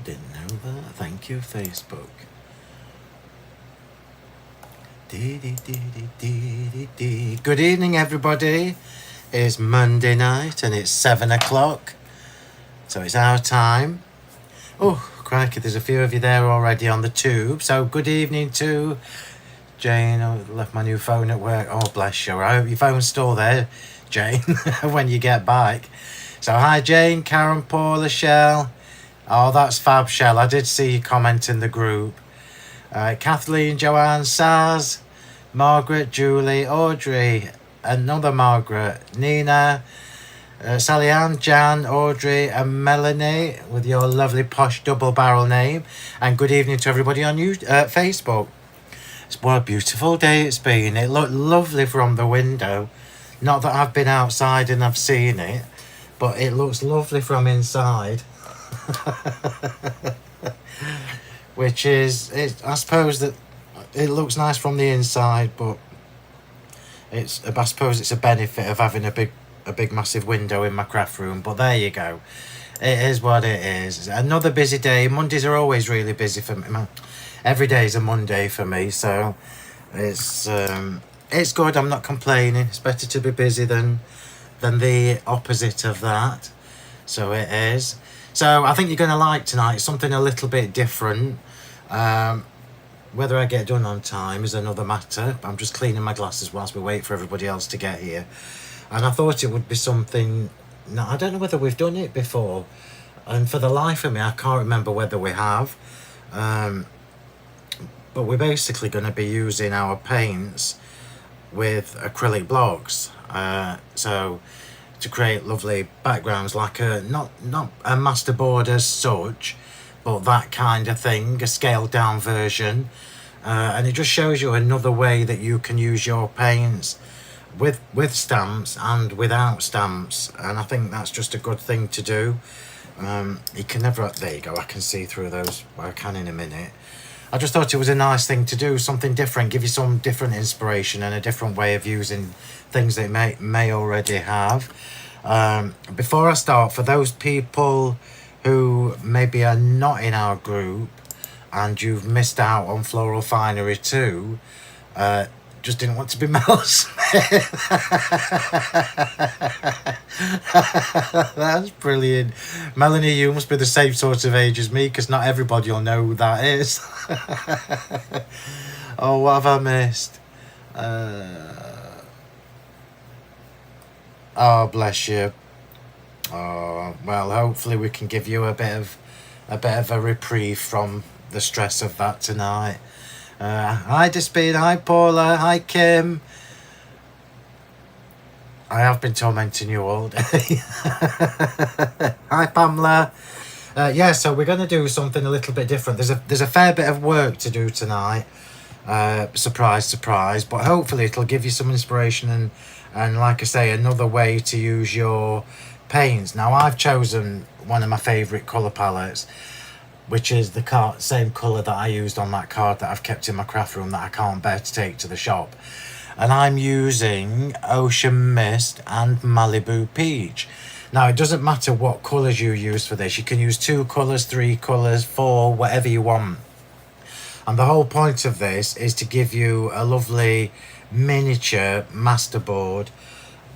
Didn't know that. Thank you, Facebook. Good evening, everybody. It's Monday night and it's 7 o'clock. So it's our time. Oh, crikey, there's a few of you there already on the tube. So good evening to Jane. I left my new phone at work. Oh, bless you. I hope your phone's still there, Jane, when you get back. So hi, Jane, Karen, Paula, Shell. Oh, that's fab, Shell. I did see you comment in the group. Kathleen, Joanne, Saz, Margaret, Julie, Audrey, another Margaret, Nina, Sally Ann, Jan, Audrey and Melanie with your lovely posh double barrel name. And good evening to everybody on Facebook. What a beautiful day it's been. It looked lovely from the window. Not that I've been outside and I've seen it, but it looks lovely from inside. Which is, I suppose that it looks nice from the inside, but I suppose it's a benefit of having a big massive window in my craft room. But there you go. It is what it is. Another busy day. Mondays are always really busy for me. Every day is a Monday for me, so it's good. I'm not complaining. It's better to be busy than the opposite of that. So it is. So I think you're going to like tonight. Something a little bit different. Whether I get done on time is another matter. I'm just cleaning my glasses whilst we wait for everybody else to get here. And I thought it would be something... No, I don't know whether we've done it before. And for the life of me, I can't remember whether we have. But we're basically going to be using our paints with acrylic blocks. So to create lovely backgrounds, like not a masterboard as such, but that kind of thing, a scaled down version. And it just shows you another way that you can use your paints with stamps and without stamps. And I think that's just a good thing to do. You can never... There you go, I can see through those. Well, I can in a minute. I just thought it was a nice thing to do, something different, give you some different inspiration and a different way of using things that may already have. Before I start, for those people who maybe are not in our group and you've missed out on Floral Finery 2, just didn't want to be Mel Smith. That's brilliant. Melanie, you must be the same sort of age as me, because not everybody will know who that is. Oh, what have I missed? Oh, bless you. Oh, well, hopefully we can give you a bit of a reprieve from the stress of that tonight. Hi Despeen, hi Paula, hi Kim. I have been tormenting you all day. Hi Pamela. Yeah, so we're going to do something a little bit different. There's a fair bit of work to do tonight. Surprise, surprise. But hopefully it'll give you some inspiration and like I say, another way to use your paints. Now I've chosen one of my favourite colour palettes, which is the same colour that I used on that card that I've kept in my craft room that I can't bear to take to the shop. And I'm using Ocean Mist and Malibu Peach. Now, it doesn't matter what colours you use for this. You can use 2 colours, 3 colours, 4, whatever you want. And the whole point of this is to give you a lovely miniature masterboard,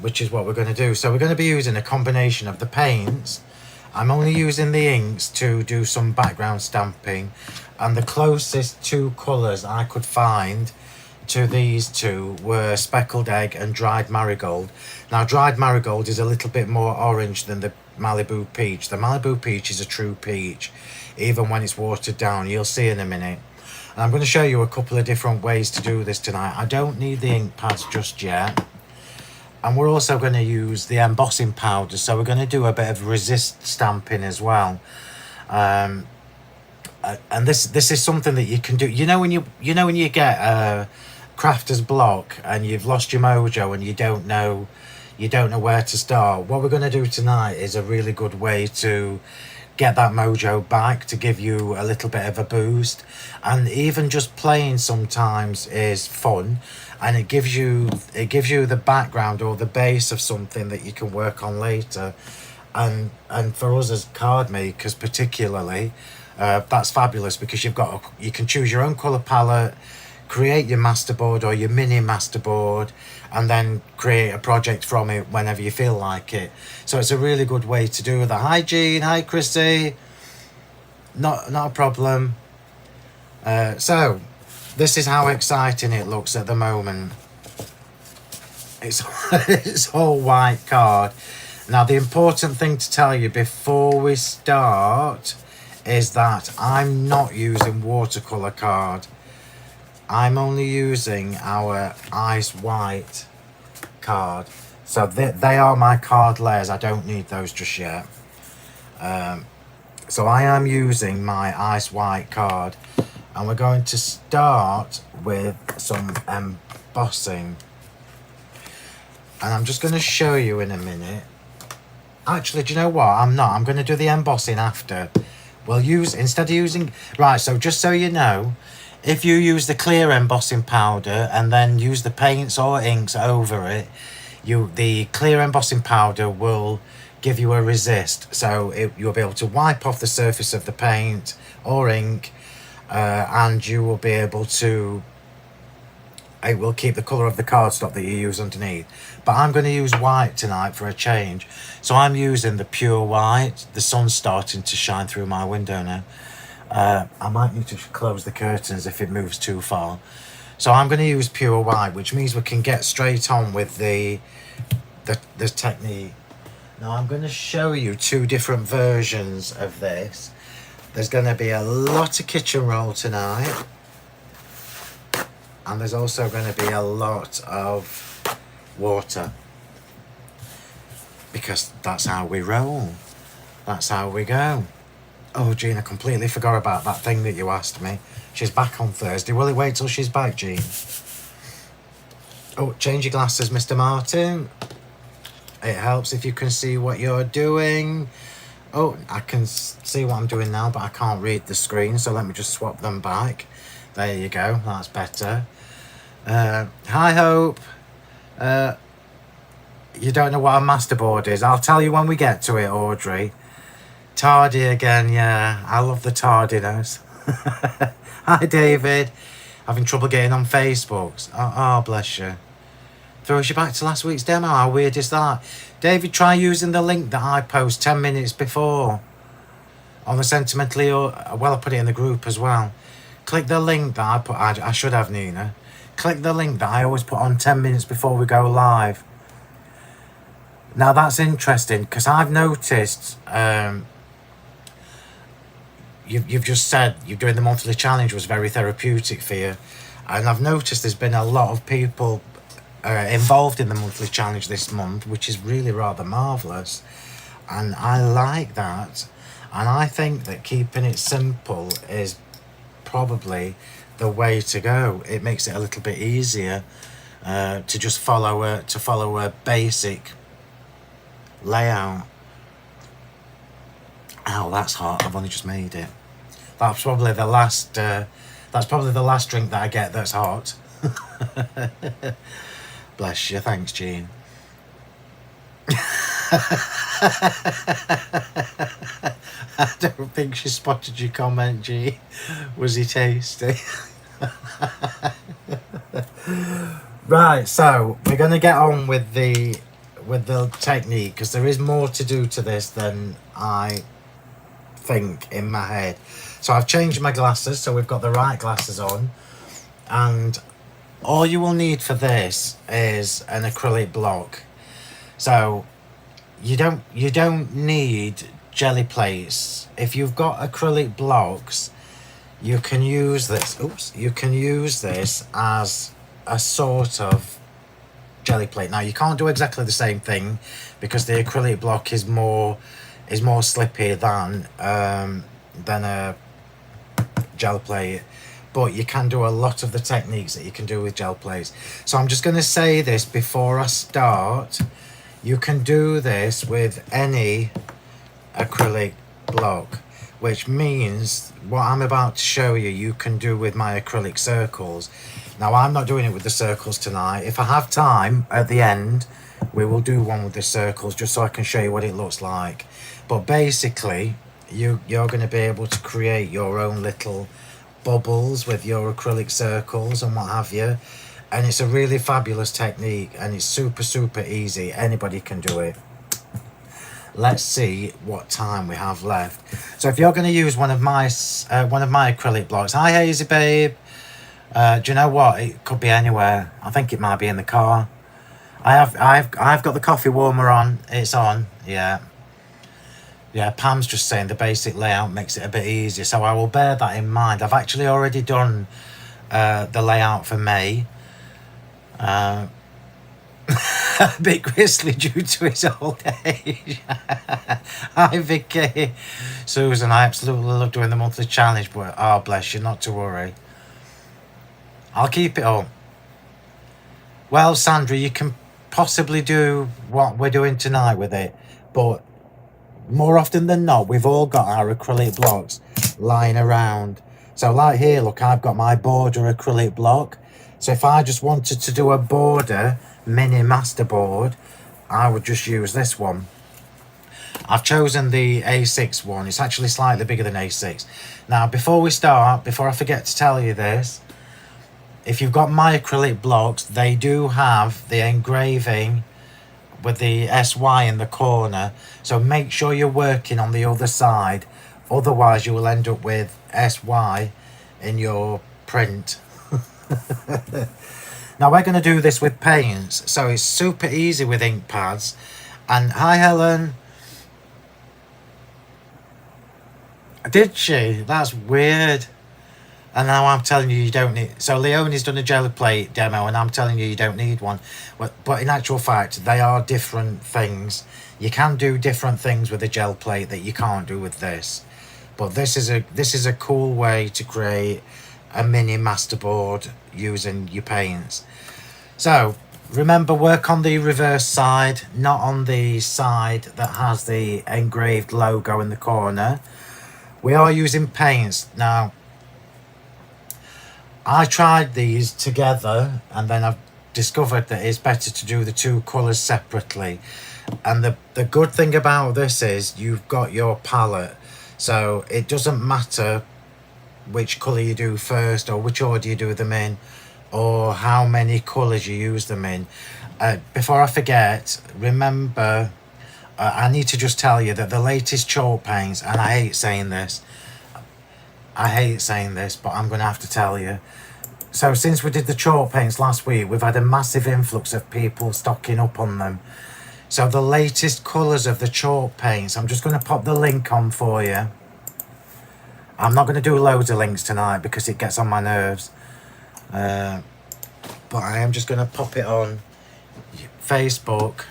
which is what we're going to do. So we're going to be using a combination of the paints. I'm only using the inks to do some background stamping. And the closest 2 colours I could find to these 2 were Speckled Egg and Dried Marigold. Now, Dried Marigold is a little bit more orange than the Malibu Peach. The Malibu Peach is a true peach, even when it's watered down. You'll see in a minute. And I'm going to show you a couple of different ways to do this tonight. I don't need the ink pads just yet. And we're also going to use the embossing powder. So we're going to do a bit of resist stamping as well. And this is something that you can do. You know when you get a crafter's block and you've lost your mojo and you don't know where to start. What we're going to do tonight is a really good way to get that mojo back, to give you a little bit of a boost. And even just playing sometimes is fun, and it gives you the background or the base of something that you can work on later. And for us as card makers particularly, that's fabulous because you can choose your own colour palette, create your masterboard or your mini masterboard, and then create a project from it whenever you feel like it. So it's a really good way to do that. Hi Jean, hi Chrissy. Not a problem. So this is how exciting it looks at the moment. It's all white card. Now the important thing to tell you before we start is that I'm not using watercolour card. I'm only using our ice white card. So they are my card layers. I don't need those just yet. So I am using my ice white card, and we're going to start with some embossing. And I'm just going to show you in a minute. Actually, do you know what? I'm going to do the embossing after. We'll use, instead of using, right, so just so you know, if you use the clear embossing powder and then use the paints or inks over it, the clear embossing powder will give you a resist. So you'll be able to wipe off the surface of the paint or ink, and you will be able to, it will keep the colour of the cardstock that you use underneath. But I'm going to use white tonight for a change. So I'm using the pure white. The sun's starting to shine through my window now. I might need to close the curtains if it moves too far. So I'm going to use pure white, which means we can get straight on with the technique. Now I'm going to show you two different versions of this. There's going to be a lot of kitchen roll tonight. And there's also going to be a lot of water, because that's how we roll. That's how we go. Oh, Jean, I completely forgot about that thing that you asked me. She's back on Thursday. Will it wait till she's back, Jean? Oh, change your glasses, Mr. Martin. It helps if you can see what you're doing. Oh, I can see what I'm doing now, but I can't read the screen, so let me just swap them back. There you go, that's better. Hi, Hope. You don't know what a masterboard is? I'll tell you when we get to it, Audrey. Tardy again, yeah. I love the tardiness. Hi, David. Having trouble getting on Facebook. Oh, bless you. Throws you back to last week's demo. How weird is that? David, try using the link that I post 10 minutes before on the Sentimentally, or well, I put it in the group as well. Click the link that I put. I should have, Nina. Click the link that I always put on 10 minutes before we go live. Now that's interesting, because I've noticed you've just said you're doing the monthly challenge was very therapeutic for you, and I've noticed there's been a lot of people involved in the monthly challenge this month, which is really rather marvellous, and I like that. And I think that keeping it simple is probably the way to go. It makes it a little bit easier to just follow a basic layout. Ow, that's hot. I've only just made it. That's probably the last drink that I get that's hot. Bless you. Thanks, Jean. I don't think she spotted your comment, G. Was he tasty? Right, so we're going to get on with the technique, because there is more to do to this than I think in my head. So I've changed my glasses, so we've got the right glasses on, and all you will need for this is an acrylic block. So you don't need jelly plates. If you've got acrylic blocks, you can use this. You can use this as a sort of jelly plate. Now you can't do exactly the same thing, because the acrylic block is more slippy than a gel plate. But you can do a lot of the techniques that you can do with gel plates. So I'm just going to say this before I start. You can do this with any acrylic block, which means what I'm about to show you, you can do with my acrylic circles. Now I'm not doing it with the circles tonight. If I have time at the end, we will do one with the circles, just so I can show you what it looks like. But basically, you're going to be able to create your own little bubbles with your acrylic circles and what have you. And it's a really fabulous technique, and it's super easy. Anybody can do it. Let's see what time we have left. So if you're going to use one of my acrylic blocks, hi Hazy babe. Do you know what? It could be anywhere. I think it might be in the car. I've got the coffee warmer on. It's on. Yeah. Yeah, Pam's just saying the basic layout makes it a bit easier, so I will bear that in mind. I've actually already done the layout for May. A bit gristly due to his old age. Hi Vicky. Susan, I absolutely love doing the monthly challenge, but oh bless you, not to worry. I'll keep it up. Well, Sandra, you can possibly do what we're doing tonight with it, but more often than not, we've all got our acrylic blocks lying around. So like here, look, I've got my border acrylic block. So if I just wanted to do a border mini masterboard, I would just use this one. I've chosen the A6 one. It's actually slightly bigger than A6. Now, before we start, before I forget to tell you this, if you've got my acrylic blocks, they do have the engraving with the SY in the corner, so make sure you're working on the other side, otherwise you will end up with SY in your print. Now we're going to do this with paints, so it's super easy with ink pads. And hi Helen. Did she? That's weird. And now I'm telling you don't need... So Leonie's done a gel plate demo, and I'm telling you don't need one. But in actual fact, they are different things. You can do different things with a gel plate that you can't do with this. But this is a cool way to create a mini masterboard using your paints. So remember, work on the reverse side, not on the side that has the engraved logo in the corner. We are using paints now. I tried these together, and then I've discovered that it's better to do the two colours separately. And the good thing about this is you've got your palette, so it doesn't matter which colour you do first, or which order you do them in, or how many colours you use them in. Before I forget, remember, I need to just tell you that the latest chalk paints, and I hate saying this, but I'm going to have to tell you. So since we did the chalk paints last week, we've had a massive influx of people stocking up on them. So the latest colours of the chalk paints, I'm just going to pop the link on for you. I'm not going to do loads of links tonight because it gets on my nerves. But I am just going to pop it on Facebook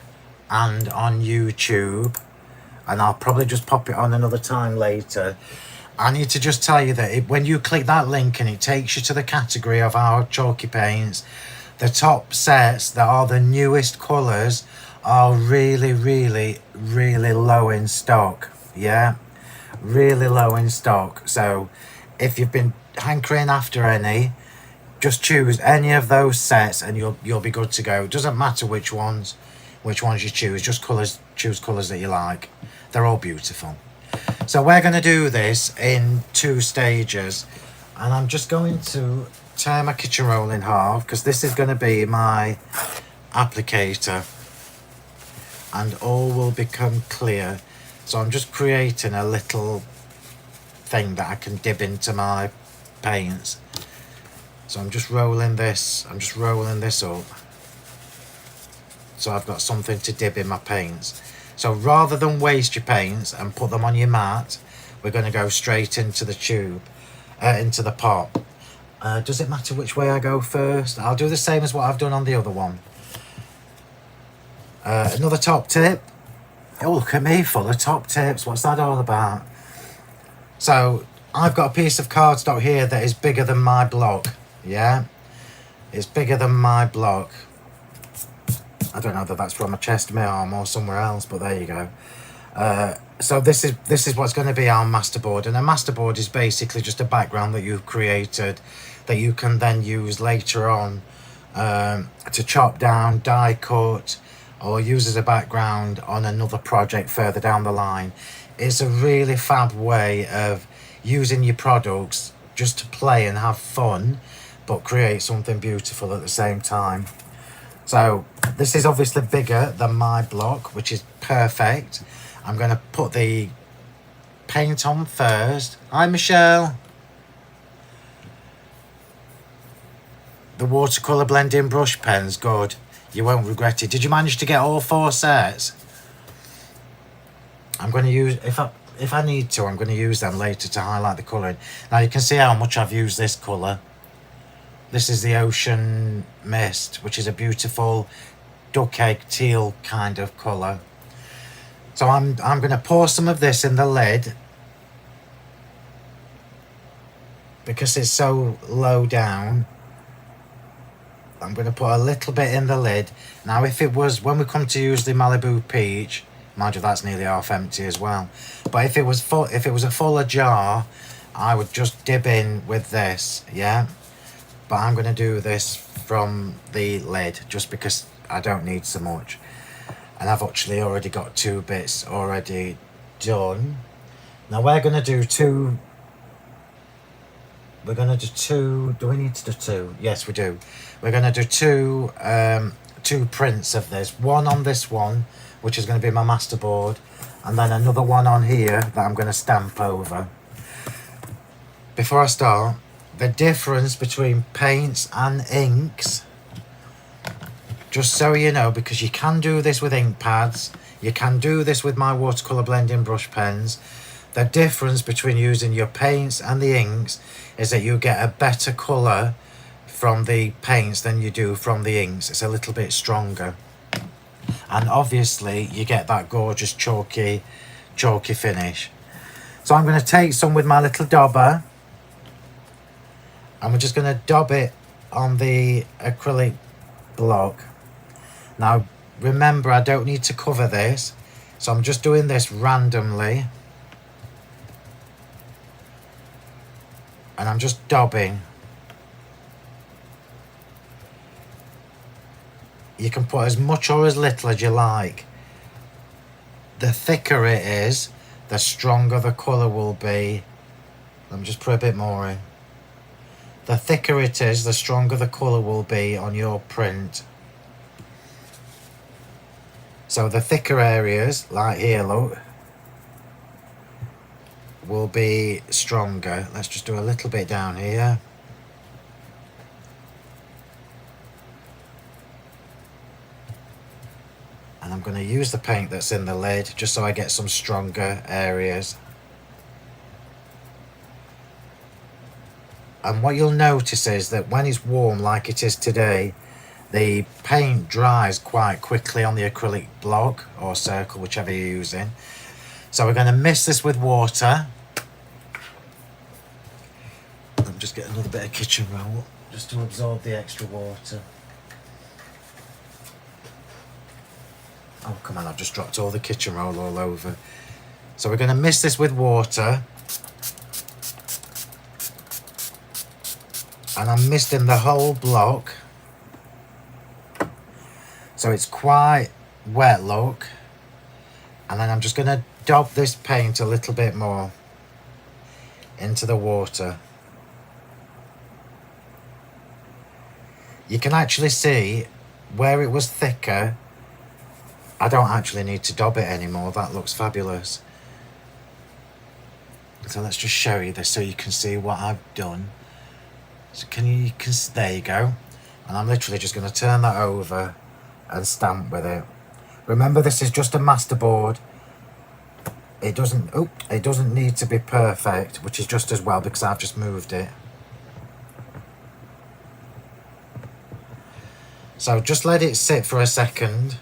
and on YouTube. And I'll probably just pop it on another time later. I need to just tell you that when you click that link and it takes you to the category of our chalky paints, the top sets that are the newest colours are really low in stock. Yeah, really low in stock. So if you've been hankering after any, just choose any of those sets and you'll be good to go. It doesn't matter which ones you choose, just choose colours that you like. They're all beautiful. So we're going to do this in 2 stages, and I'm just going to tear my kitchen roll in half because this is going to be my applicator, and all will become clear. So I'm just creating a little thing that I can dip into my paints. So I'm just rolling this up, so I've got something to dip in my paints. So rather than waste your paints and put them on your mat, we're going to go straight into the tube, into the pot. Does it matter which way I go first? I'll do the same as what I've done on the other one. Another top tip. Oh, look at me, full of top tips. What's that all about? So I've got a piece of cardstock here that is bigger than my block. Yeah, it's bigger than my block. I don't know that that's from my chest, my arm, or somewhere else, but there you go. So this is what's going to be our masterboard, and a masterboard is basically just a background that you've created that you can then use later on to chop down, die cut, or use as a background on another project further down the line. It's a really fab way of using your products just to play and have fun, but create something beautiful at the same time. So this is obviously bigger than my block, which is perfect. I'm going to put the paint on first. Hi, Michelle. The watercolour blending brush pens, good. You won't regret it. Did you manage to get all 4 sets? I'm going to use, if I need to, I'm going to use them later to highlight the colouring. Now you can see how much I've used this colour. This is the Ocean Mist, which is a beautiful duck egg teal kind of colour. So I'm going to pour some of this in the lid because it's so low down. I'm going to put a little bit in the lid. Now if it was, when we come to use the Malibu Peach, mind you that's nearly half empty as well, but if it was full, if it was a fuller jar, I would just dip in with this, yeah. But I'm going to do this from the lid just because I don't need so much, and I've actually already got 2 bits already done. Now we're going to do 2. We're going to do 2. Do we need to do 2? Yes, we do. We're going to do 2 prints of this. One on this one, which is going to be my masterboard, and then another one on here that I'm going to stamp over. Before I start, the difference between paints and inks, just so you know, because you can do this with ink pads, you can do this with my watercolour blending brush pens. The difference between using your paints and the inks is that you get a better colour from the paints than you do from the inks. It's a little bit stronger. And obviously you get that gorgeous chalky finish. So I'm going to take some with my little dauber, and we're just going to dab it on the acrylic block. Now remember, I don't need to cover this, so I'm just doing this randomly, and I'm just dabbing. You can put as much or as little as you like. The thicker it is, the stronger the colour will be. Let me just put a bit more in. The thicker it is, the stronger the colour will be on your print. So the thicker areas, like here, look, will be stronger. Let's just do a little bit down here. And I'm going to use the paint that's in the lid just so I get some stronger areas. And what you'll notice is that when it's warm like it is today, the paint dries quite quickly on the acrylic block or circle, whichever you're using. So we're going to mix this with water. Let me just get another bit of kitchen roll just to absorb the extra water. Oh, come on, I've just dropped all the kitchen roll all over. So we're going to mix this with water. And I'm misting the whole block. So it's quite wet, look. And then I'm just going to dab this paint a little bit more into the water. You can actually see where it was thicker. I don't actually need to dab it anymore. That looks fabulous. So let's just show you this so you can see what I've done. So there you go. And I'm literally just going to turn that over and stamp with it. Remember, this is just a masterboard. It doesn't need to be perfect, which is just as well because I've just moved it. So just let it sit for a second.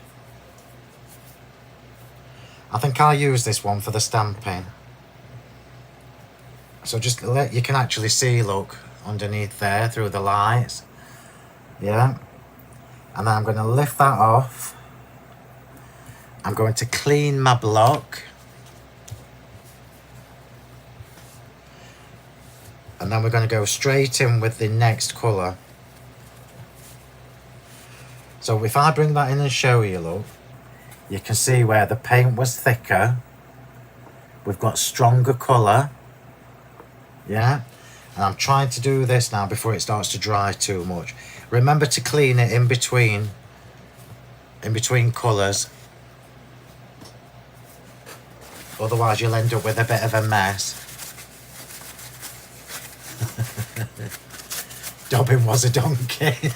I think I'll use this one for the stamping. So just you can actually see, look, underneath there through the lights. Yeah. And then I'm going to lift that off. I'm going to clean my block. And then we're going to go straight in with the next colour. So if I bring that in and show you, look, You can see where the paint was thicker. We've got stronger colour. Yeah? And I'm trying to do this now before it starts to dry too much. Remember to clean it in between colours. Otherwise you'll end up with a bit of a mess. Dobbin was a donkey.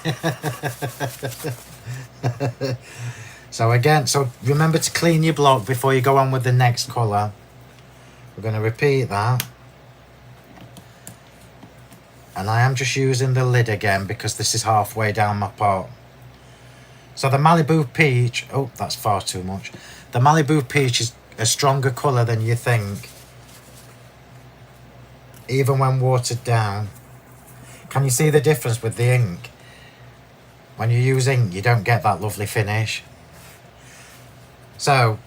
So again, so remember to clean your block before you go on with the next colour. We're going to repeat that. And I am just using the lid again because this is halfway down my pot. So the Malibu Peach, oh, that's far too much. The Malibu Peach is a stronger colour than you think, even when watered down. Can you see the difference with the ink? When you use ink, you don't get that lovely finish. So,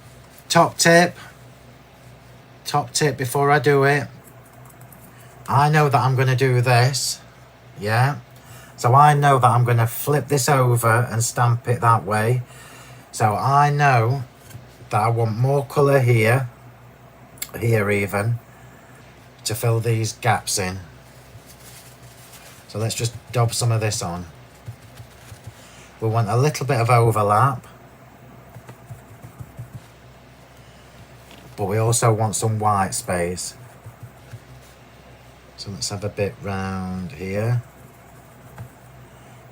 top tip before I do it. I know that I'm going to do this, yeah? So I know that I'm going to flip this over and stamp it that way. So I know that I want more colour here even, to fill these gaps in. So let's just dab some of this on. We want a little bit of overlap, but we also want some white space. So let's have a bit round here.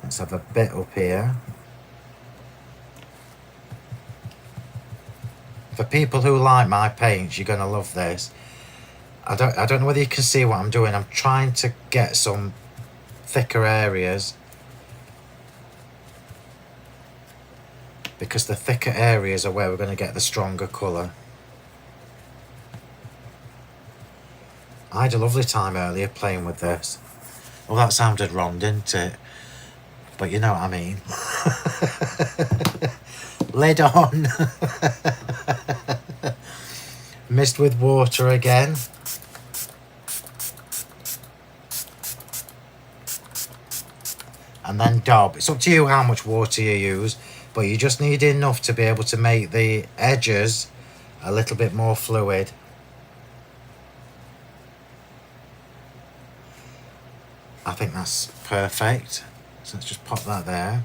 Let's have a bit up here. For people who like my paints, you're gonna love this. I don't know whether you can see what I'm doing. I'm trying to get some thicker areas, because the thicker areas are where we're going to get the stronger colour. I had a lovely time earlier playing with this. Well, that sounded wrong, didn't it? But you know what I mean. Lid on. Mist with water again. And then dab. It's up to you how much water you use, but you just need enough to be able to make the edges a little bit more fluid. I think that's perfect. So let's just pop that there.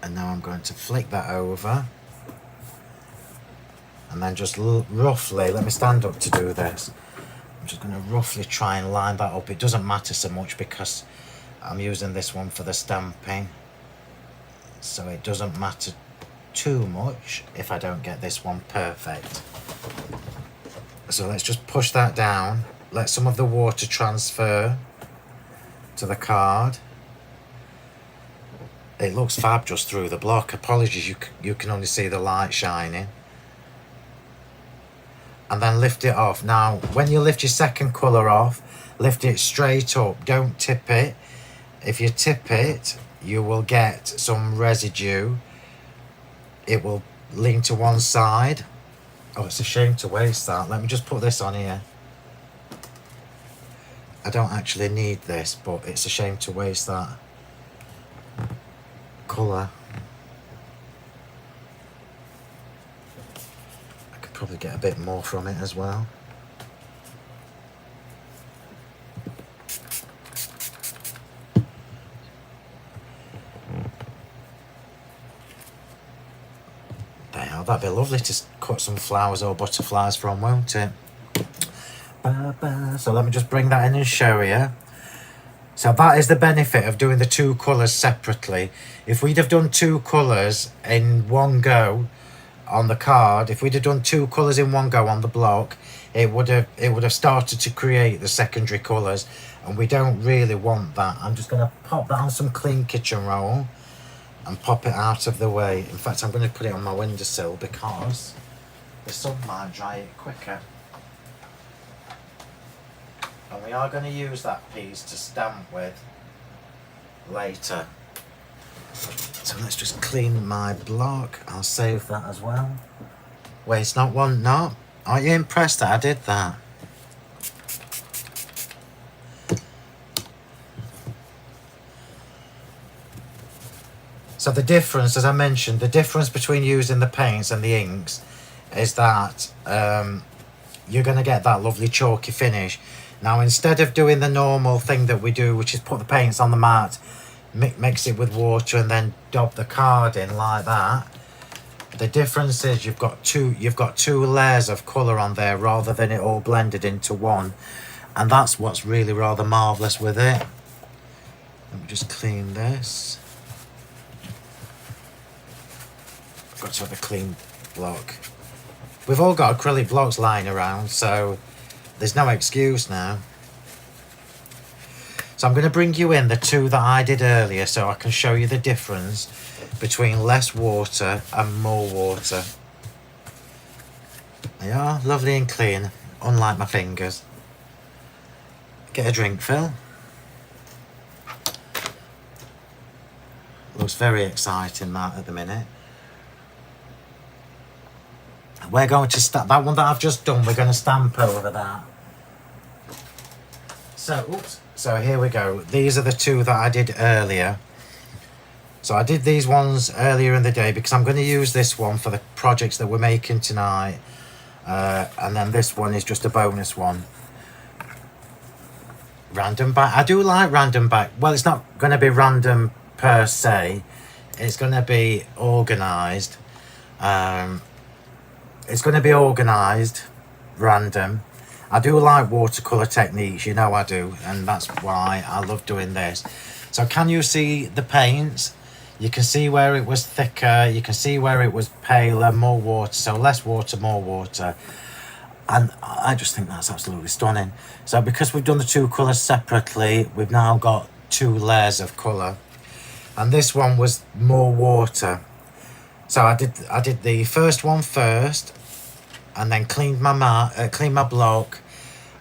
And now I'm going to flick that over. And then just roughly, let me stand up to do this. I'm just going to roughly try and line that up. It doesn't matter so much because I'm using this one for the stamping. So it doesn't matter too much if I don't get this one perfect. So let's just push that down. Let some of the water transfer to the card. It looks fab just through the block. Apologies, you can only see the light shining. And then lift it off. Now, when you lift your second colour off, lift it straight up. Don't tip it. If you tip it, you will get some residue. It will lean to one side. Oh, it's a shame to waste that. Let me just put this on here. I don't actually need this, but it's a shame to waste that colour. I could probably get a bit more from it as well. There, that'd be lovely to cut some flowers or butterflies from, won't it? So let me just bring that in and show you. So that is the benefit of doing the two colours separately. If we'd have done two colours in one go on the card, if we'd have done two colours in one go on the block, it would have started to create the secondary colours, and we don't really want that. I'm just going to pop that on some clean kitchen roll and pop it out of the way. In fact, I'm going to put it on my windowsill because the sun might dry it quicker. And we are going to use that piece to stamp with later. So let's just clean my block. I'll save that as well. Wait, it's not one, no. Aren't you impressed that I did that? So the difference, as I mentioned, the difference between using the paints and the inks is that you're going to get that lovely chalky finish. Now, instead of doing the normal thing that we do, which is put the paints on the mat, mix it with water and then dab the card in like that, the difference is you've got two layers of colour on there rather than it all blended into one, and that's what's really rather marvellous with it. Let me just clean this. I've got to have a clean block. We've all got acrylic blocks lying around, so there's no excuse now. So I'm going to bring you in the two that I did earlier so I can show you the difference between less water and more water. They are lovely and clean, unlike my fingers. Get a drink, Phil. Looks very exciting, that, at the minute. We're going to stamp that one that I've just done. We're going to stamp over that. So here we go. These are the two that I did earlier. So I did these ones earlier in the day because I'm going to use this one for the projects that we're making tonight. And then this one is just a bonus one. Random back. I do like random back. Well, it's not going to be random per se. It's going to be organised. It's going to be organised, random. I do like watercolour techniques, you know I do, and that's why I love doing this. So can you see the paints? You can see where it was thicker, you can see where it was paler, more water, so less water, more water. And I just think that's absolutely stunning. So because we've done the two colours separately, we've now got two layers of colour. And this one was more water. So I did the first one first, and then cleaned my block,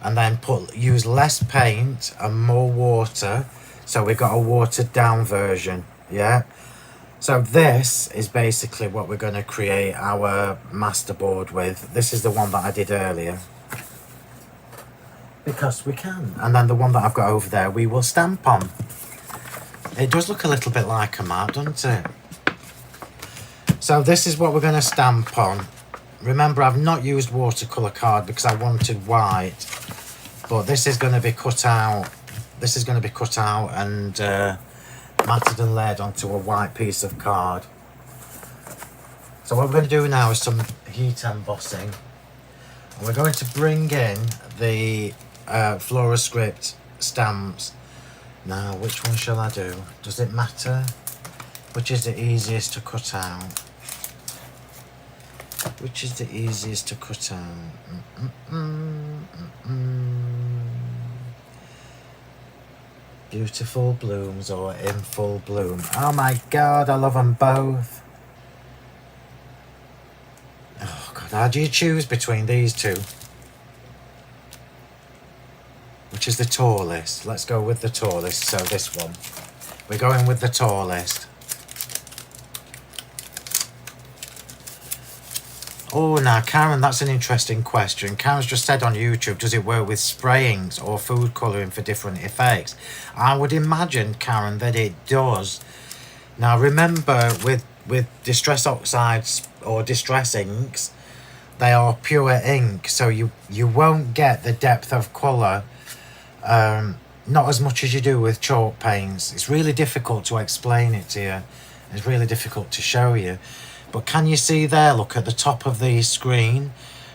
and then used less paint and more water. So we got a watered down version, yeah. So this is basically what we're going to create our masterboard with. This is the one that I did earlier, because we can. And then the one that I've got over there, we will stamp on. It does look a little bit like a map, doesn't it? So this is what we're going to stamp on. Remember, I've not used watercolour card because I wanted white, but this is going to be cut out. This is going to be cut out and matted and laid onto a white piece of card. So what we're going to do now is some heat embossing. And we're going to bring in the Florascript stamps. Now, which one shall I do? Does it matter? Which is the easiest to cut out? Which is the easiest to cut out? Beautiful blooms or in full bloom? Oh my god, I love them both. Oh god, how do you choose between these two? Which is the tallest? Let's go with the tallest. So this one. We're going with the tallest. Oh, now, Karen, that's an interesting question. Karen's just said on YouTube, does it work with sprayings or food colouring for different effects? I would imagine, Karen, that it does. Now, remember, with distress oxides or distress inks, they are pure ink, so you won't get the depth of colour, not as much as you do with chalk paints. It's really difficult to explain it to you. It's really difficult to show you. But can you see there, look at the top of the screen,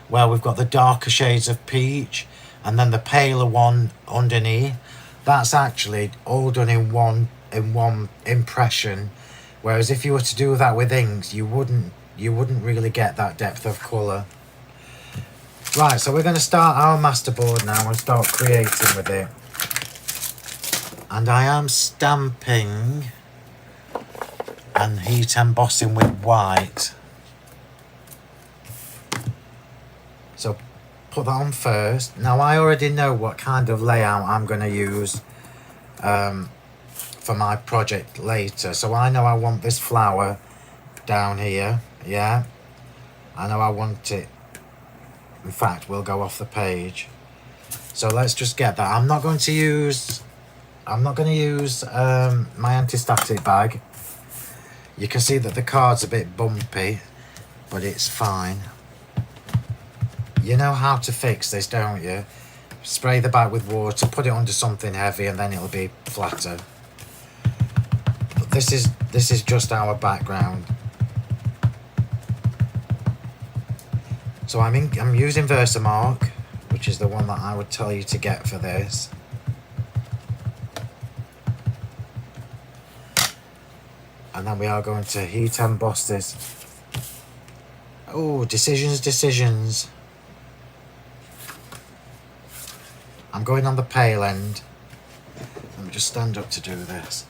where we've got the darker shades of peach and then the paler one underneath? That's actually all done in one impression. Whereas if you were to do that with inks, you wouldn't really get that depth of colour. Right, so we're going to start our masterboard now and start creating with it. And I am stamping and heat embossing with white. So put that on first. Now I already know what kind of layout I'm going to use for my project later. So I know I want this flower down here, yeah. I know I want it. In fact, we'll go off the page. So let's just get that. I'm not going to use my anti-static bag. You can see that the card's a bit bumpy, but it's fine. You know how to fix this, don't you? Spray the back with water, put it under something heavy, and then it'll be flatter. But this is just our background. So I'm using Versamark, which is the one that I would tell you to get for this. And then we are going to heat emboss this. Oh, decisions. I'm going on the pale end. Let me just stand up to do this.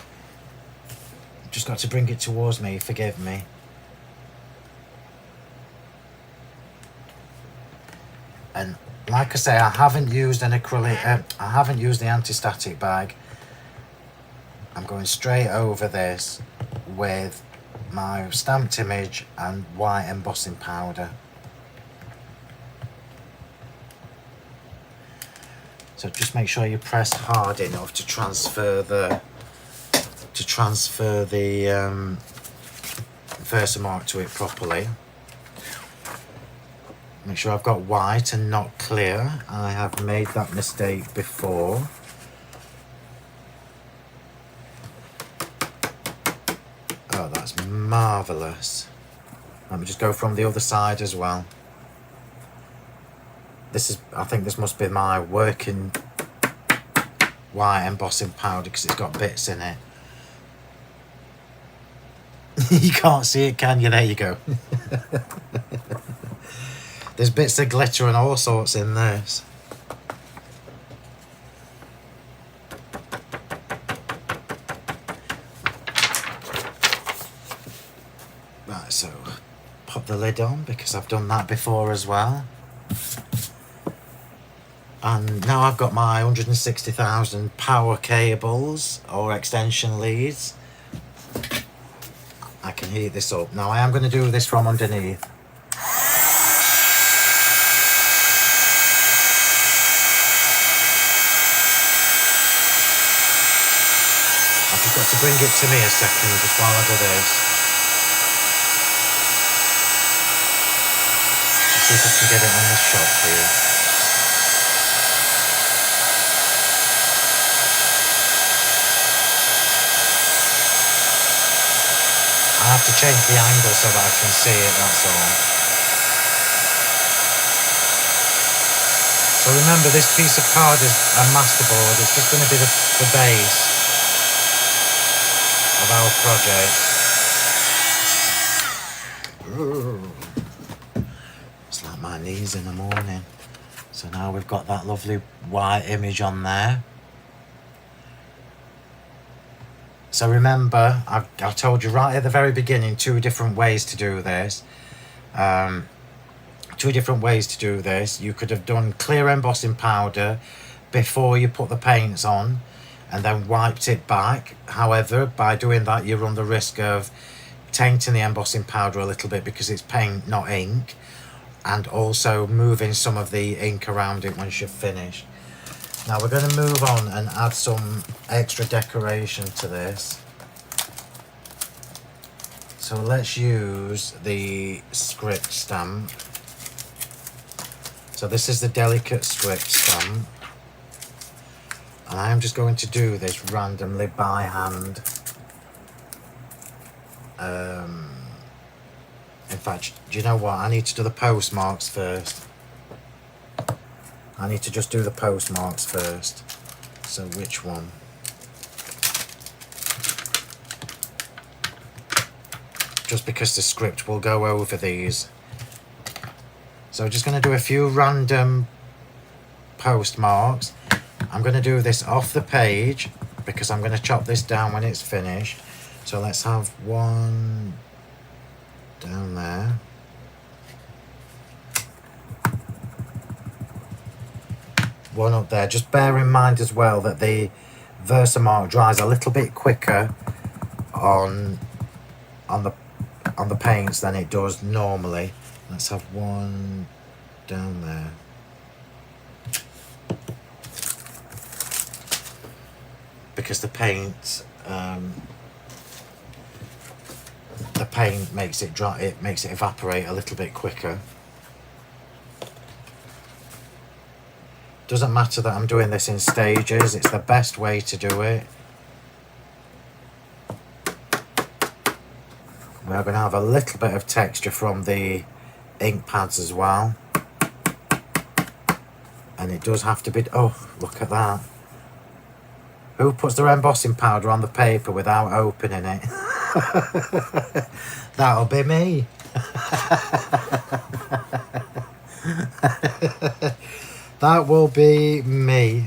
Just got to bring it towards me, forgive me. And like I say, I haven't used an acrylic, I haven't used the anti-static bag. I'm going straight over this with my stamped image and white embossing powder. So just make sure you press hard enough to transfer the Versamark to it properly. Make sure I've got white and not clear. I have made that mistake before. Oh, that's marvellous. Let me just go from the other side as well. I think this must be my working white embossing powder because it's got bits in it. You can't see it, can you? There you go. There's bits of glitter and all sorts in this. Right, so pop the lid on because I've done that before as well. And now I've got my 160,000 power cables or extension leads. I can heat this up. Now I am going to do this from underneath. I've just got to bring it to me a second just while I do this. Let's see if I can get it on this shot for you. I have to change the angle so that I can see it, that's all. So remember, this piece of card is a masterboard. It's just going to be the base of our project. Ooh. It's like my knees in the morning. So now we've got that lovely white image on there. So remember, I told you right at the very beginning, two different ways to do this. Two different ways to do this. You could have done clear embossing powder before you put the paints on and then wiped it back. However, by doing that, you run the risk of tainting the embossing powder a little bit because it's paint, not ink, and also moving some of the ink around it once you've finished. Now we're going to move on and add some extra decoration to this. So let's use the script stamp. So this is the delicate script stamp. And I am just going to do this randomly by hand. In fact, do you know what? I need to do the postmarks first. I need to just do the postmarks first. So which one? Just because the script will go over these. So just going to do a few random postmarks. I'm going to do this off the page because I'm going to chop this down when it's finished. So let's have one down there. One up there. Just bear in mind as well that the Versamark dries a little bit quicker on the paints than it does normally. Let's have one down there. Because the paint the paint makes it dry, it makes it evaporate a little bit quicker. Doesn't matter that I'm doing this in stages, it's the best way to do it. We're going to have a little bit of texture from the ink pads as well. And it does have to be, oh, look at that. Who puts their embossing powder on the paper without opening it? That'll be me. That will be me.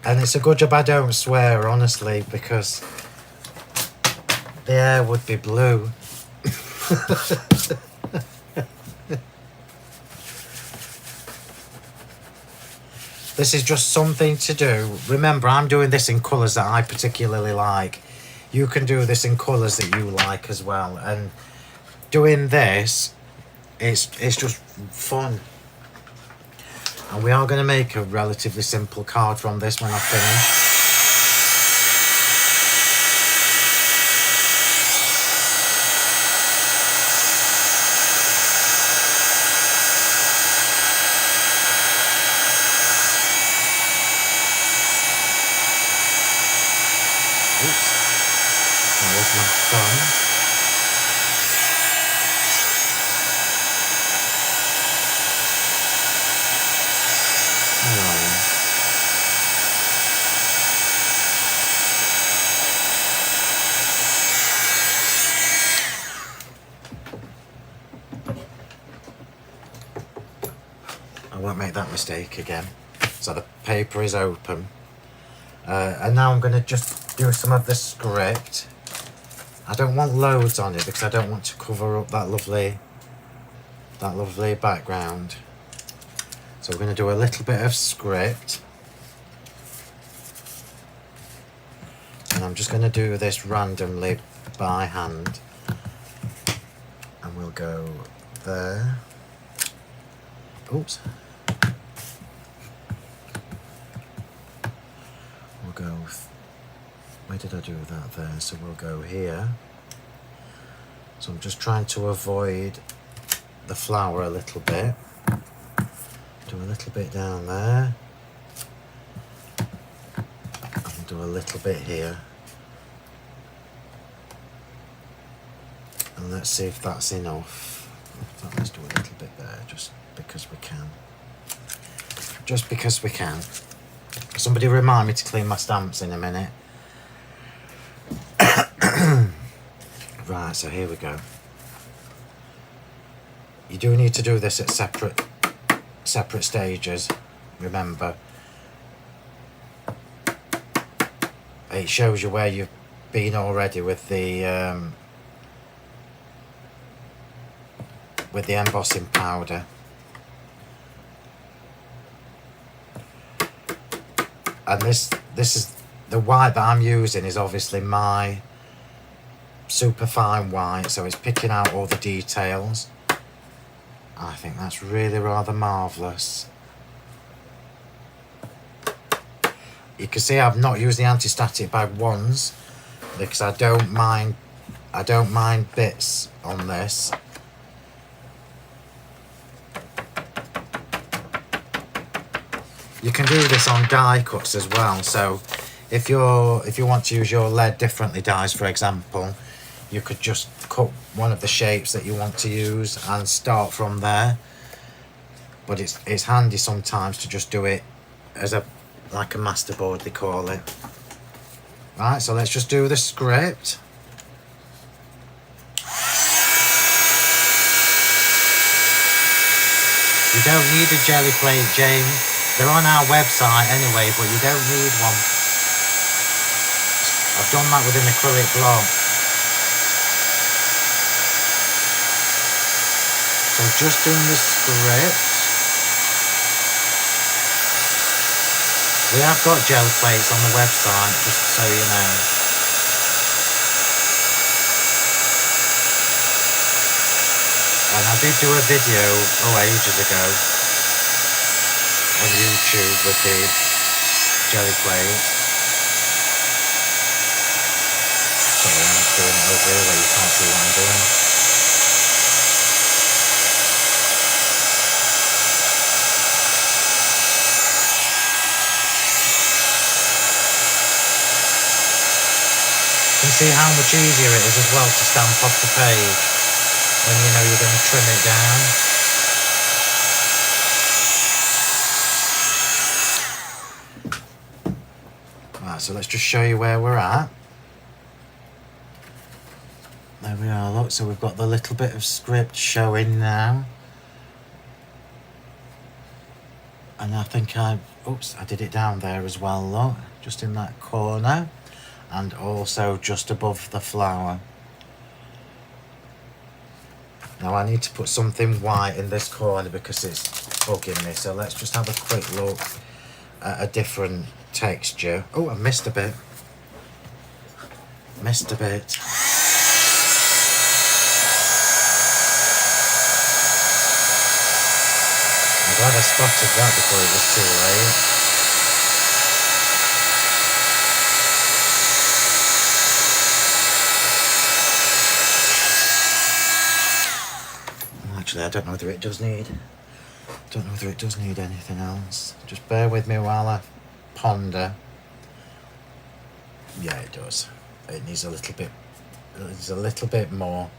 And it's a good job I don't swear, honestly, because the air would be blue. This is just something to do. Remember, I'm doing this in colours that I particularly like. You can do this in colours that you like as well. And doing this, it's just fun. And we are going to make a relatively simple card from this when I finish. Oops, that was my thumb. I won't make that mistake again. So the paper is open. And now I'm going to just do some of the script. I don't want loads on it because I don't want to cover up that lovely background. So we're going to do a little bit of script. And I'm just going to do this randomly by hand. And we'll go there. Oops. We'll go, where did I do that there? So we'll go here. So I'm just trying to avoid the flower a little bit. Do a little bit down there. And do a little bit here. And let's see if that's enough. Let's do a little bit there, just because we can. Just because we can. Somebody remind me to clean my stamps in a minute. Right, so here we go. You do need to do this at separate stages, remember. It shows you where you've been already with the embossing powder. And this is the white that I'm using is obviously my super fine white, so it's picking out all the details. I think that's really rather marvellous. You can see I've not used the anti-static bag once because I don't mind bits on this. You can do this on die cuts as well, so if you want to use your lead differently dies, for example, you could just cut one of the shapes that you want to use and start from there. But it's handy sometimes to just do it as like a masterboard, they call it. Right, so let's just do the script. You don't need a jelly plate, James. They're on our website anyway, but you don't need one. I've done that with an acrylic block. So just doing the script. We have got gel plates on the website, just so you know. And I did do a video, ages ago, on YouTube with the jelly plates. doing it over here where you can't see what I'm doing. You can see how much easier it is as well to stamp off the page when you know you're going to trim it down. Right, so let's just show you where we're at. There we are, look, so we've got the little bit of script showing now. And I think I did it down there as well, look, just in that corner. And also just above the flower. Now I need to put something white in this corner because it's bugging me. So let's just have a quick look at a different texture. Oh, I missed a bit. Missed a bit. I'm glad I spotted that before it was too late. Actually, I don't know whether it does need. Don't know whether it does need anything else. Just bear with me while I ponder. Yeah, it does. It needs a little bit. There's a little bit more.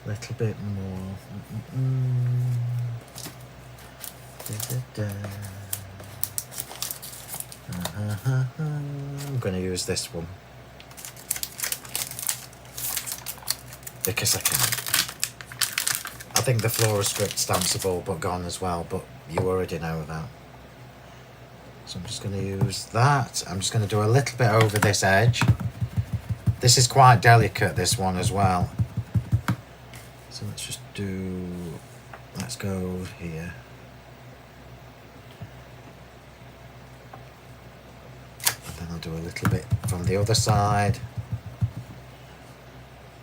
Little bit more. I'm going to use this one because I can. I think the Florascript stamps have all but gone as well, but you already know that. So I'm just going to use that. I'm just going to do a little bit over this edge. This is quite delicate, this one as well. So let's just do, let's go here. And then I'll do a little bit from the other side.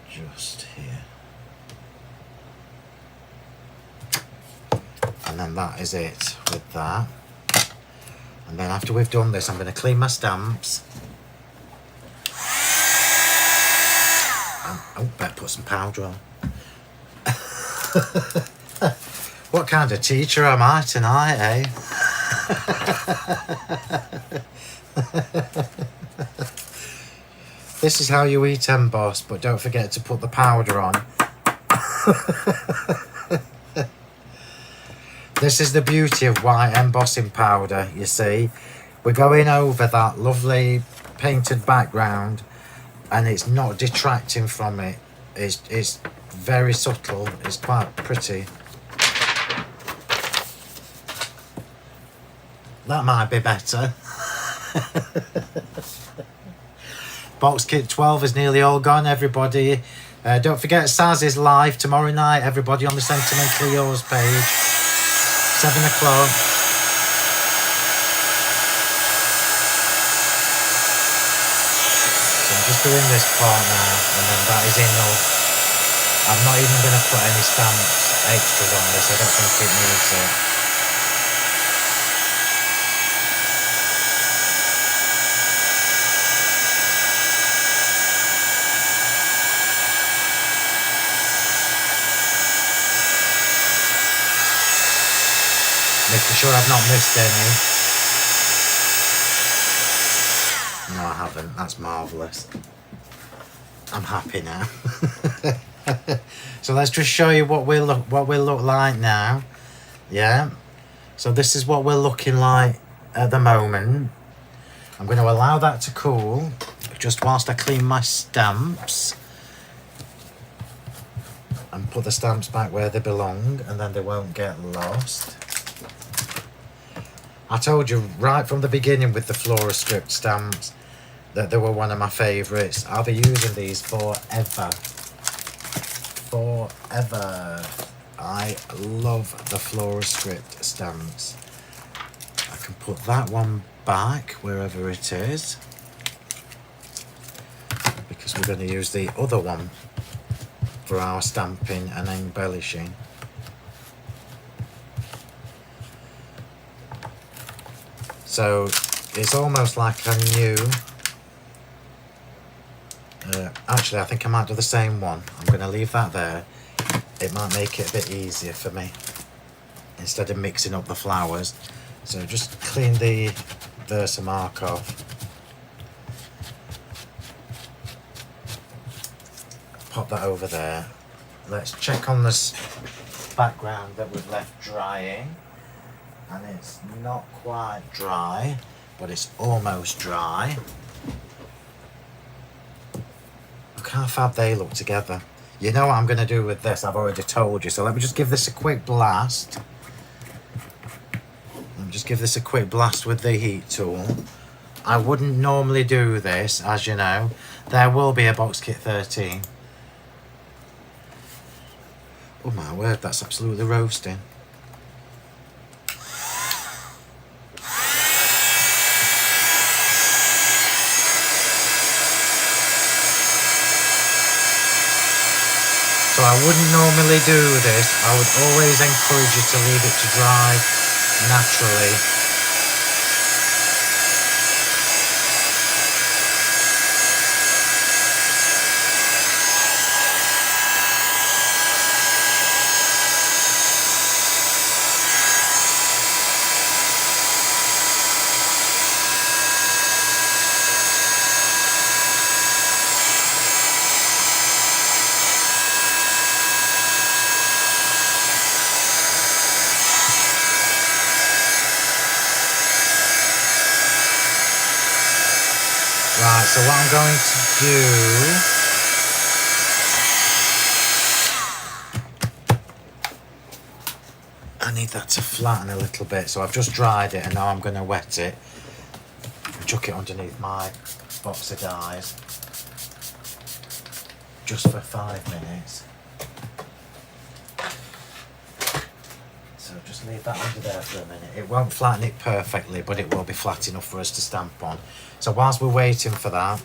Just here. And then that is it with that. And then after we've done this, I'm going to clean my stamps. And, oh, better put some powder on. What kind of teacher am I tonight, eh? This is how you eat emboss, but don't forget to put the powder on. This is the beauty of white embossing powder, you see. We're going over that lovely painted background and it's not detracting from it. It's very subtle, it's quite pretty. That might be better. Box kit 12 is nearly all gone, everybody. Don't forget Saz is live tomorrow night, everybody, on the Sentimentally Yours page. 7 o'clock. So I'm just doing this part now, and then that is enough. I'm not even going to put any stamps extras on this, I don't think it needs it. Making sure I've not missed any. No, I haven't. That's marvellous. I'm happy now. So let's just show you what we'll look like now. Yeah. So this is what we're looking like at the moment. I'm going to allow that to cool just whilst I clean my stamps and put the stamps back where they belong, and then they won't get lost. I told you right from the beginning with the Florascript stamps that they were one of my favourites. I'll be using these forever. Forever. I love the Florascript stamps. I can put that one back wherever it is, because we're going to use the other one for our stamping and embellishing. So it's almost like I knew Actually, I think I might do the same one. I'm going to leave that there. It might make it a bit easier for me instead of mixing up the flowers. So just clean the Versamark off. Pop that over there. Let's check on this background that we've left drying. And it's not quite dry, but it's almost dry. Look how fab they look together. You know what I'm going to do with this, I've already told you. So let me just give this a quick blast. Let me just give this a quick blast with the heat tool. I wouldn't normally do this, as you know. There will be a box kit 13. Oh my word, that's absolutely roasting. So I wouldn't normally do this. I would always encourage you to leave it to dry naturally. Right, so what I'm going to do, I need that to flatten a little bit, so I've just dried it and now I'm going to wet it and chuck it underneath my box of dyes just for 5 minutes. So just leave that under there for a minute. It won't flatten it perfectly, but it will be flat enough for us to stamp on. So whilst we're waiting for that,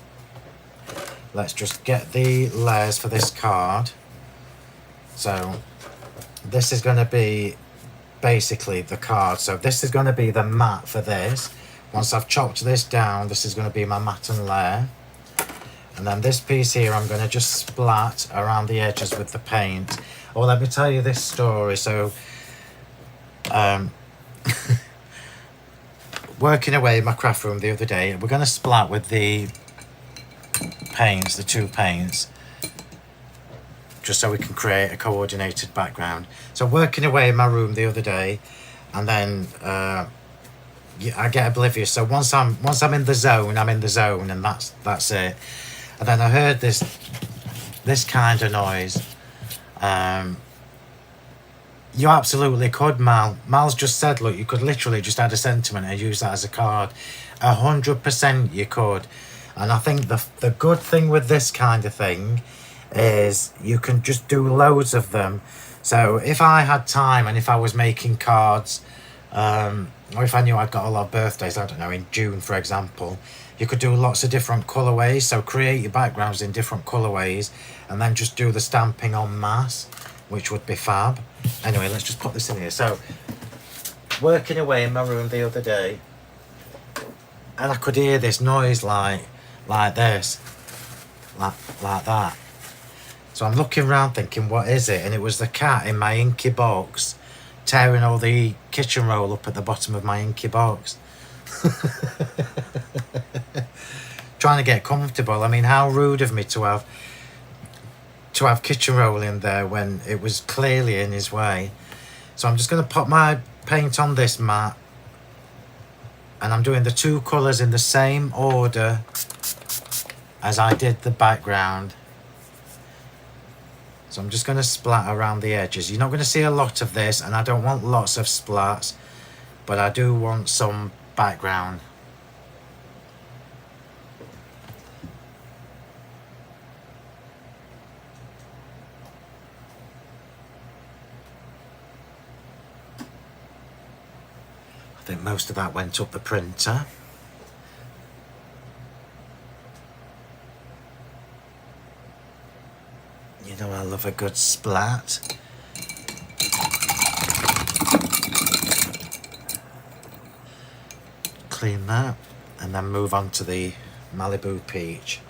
let's just get the layers for this card. So this is going to be basically the card. So this is going to be the mat for this. Once I've chopped this down, this is going to be my mat and layer. And then this piece here, I'm going to just splat around the edges with the paint. Oh, let me tell you this story. So working away in my craft room the other day, we're going to splat with the paints, the 2 paints, just so we can create a coordinated background. So working away in my room the other day, and then I get oblivious. So once I'm in the zone, I'm in the zone, and that's it. And then I heard this kind of noise. You absolutely could, Mal. Mal's just said, look, you could literally just add a sentiment and use that as a card. 100% you could. And I think the good thing with this kind of thing is you can just do loads of them. So if I had time and if I was making cards, or if I knew I'd got a lot of birthdays, I don't know, in June, for example, you could do lots of different colourways. So create your backgrounds in different colourways and then just do the stamping en masse, which would be fab. Anyway, let's just put this in here. So, working away in my room the other day, and I could hear this noise like this, like that. So I'm looking around thinking, what is it? And it was the cat in my inky box tearing all the kitchen roll up at the bottom of my inky box. Trying to get comfortable. I mean, how rude of me to have kitchen roll in there when it was clearly in his way. So I'm just going to put my paint on this mat, and I'm doing the 2 colours in the same order as I did the background. So I'm just going to splat around the edges. You're not going to see a lot of this, and I don't want lots of splats, but I do want some background. I think most of that went up the printer. You know I love a good splat. Clean that and then move on to the Malibu Peach.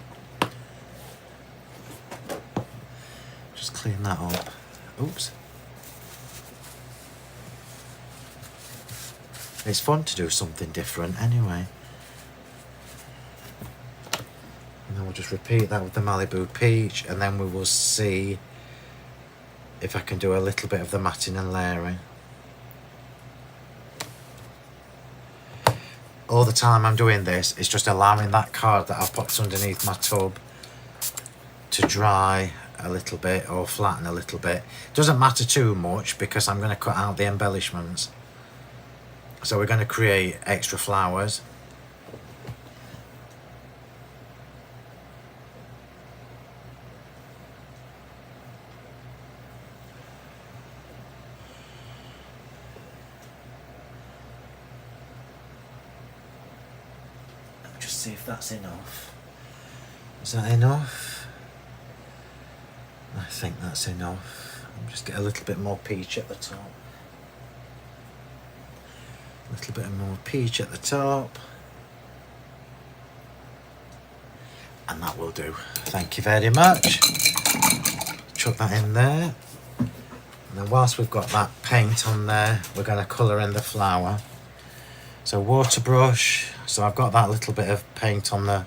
Just clean that up. Oops. It's fun to do something different anyway. And then we'll just repeat that with the Malibu Peach, and then we will see if I can do a little bit of the matting and layering. All the time I'm doing this, it's just allowing that card that I've popped underneath my tub to dry a little bit or flatten a little bit. Doesn't matter too much because I'm going to cut out the embellishments. So we're going to create extra flowers. Let me just see if that's enough. Is that enough? I think that's enough. I'll just get a little bit more peach at the top. A little bit more peach at the top. And that will do. Thank you very much. Chuck that in there. And then whilst we've got that paint on there, we're going to colour in the flower. So water brush. So I've got that little bit of paint on the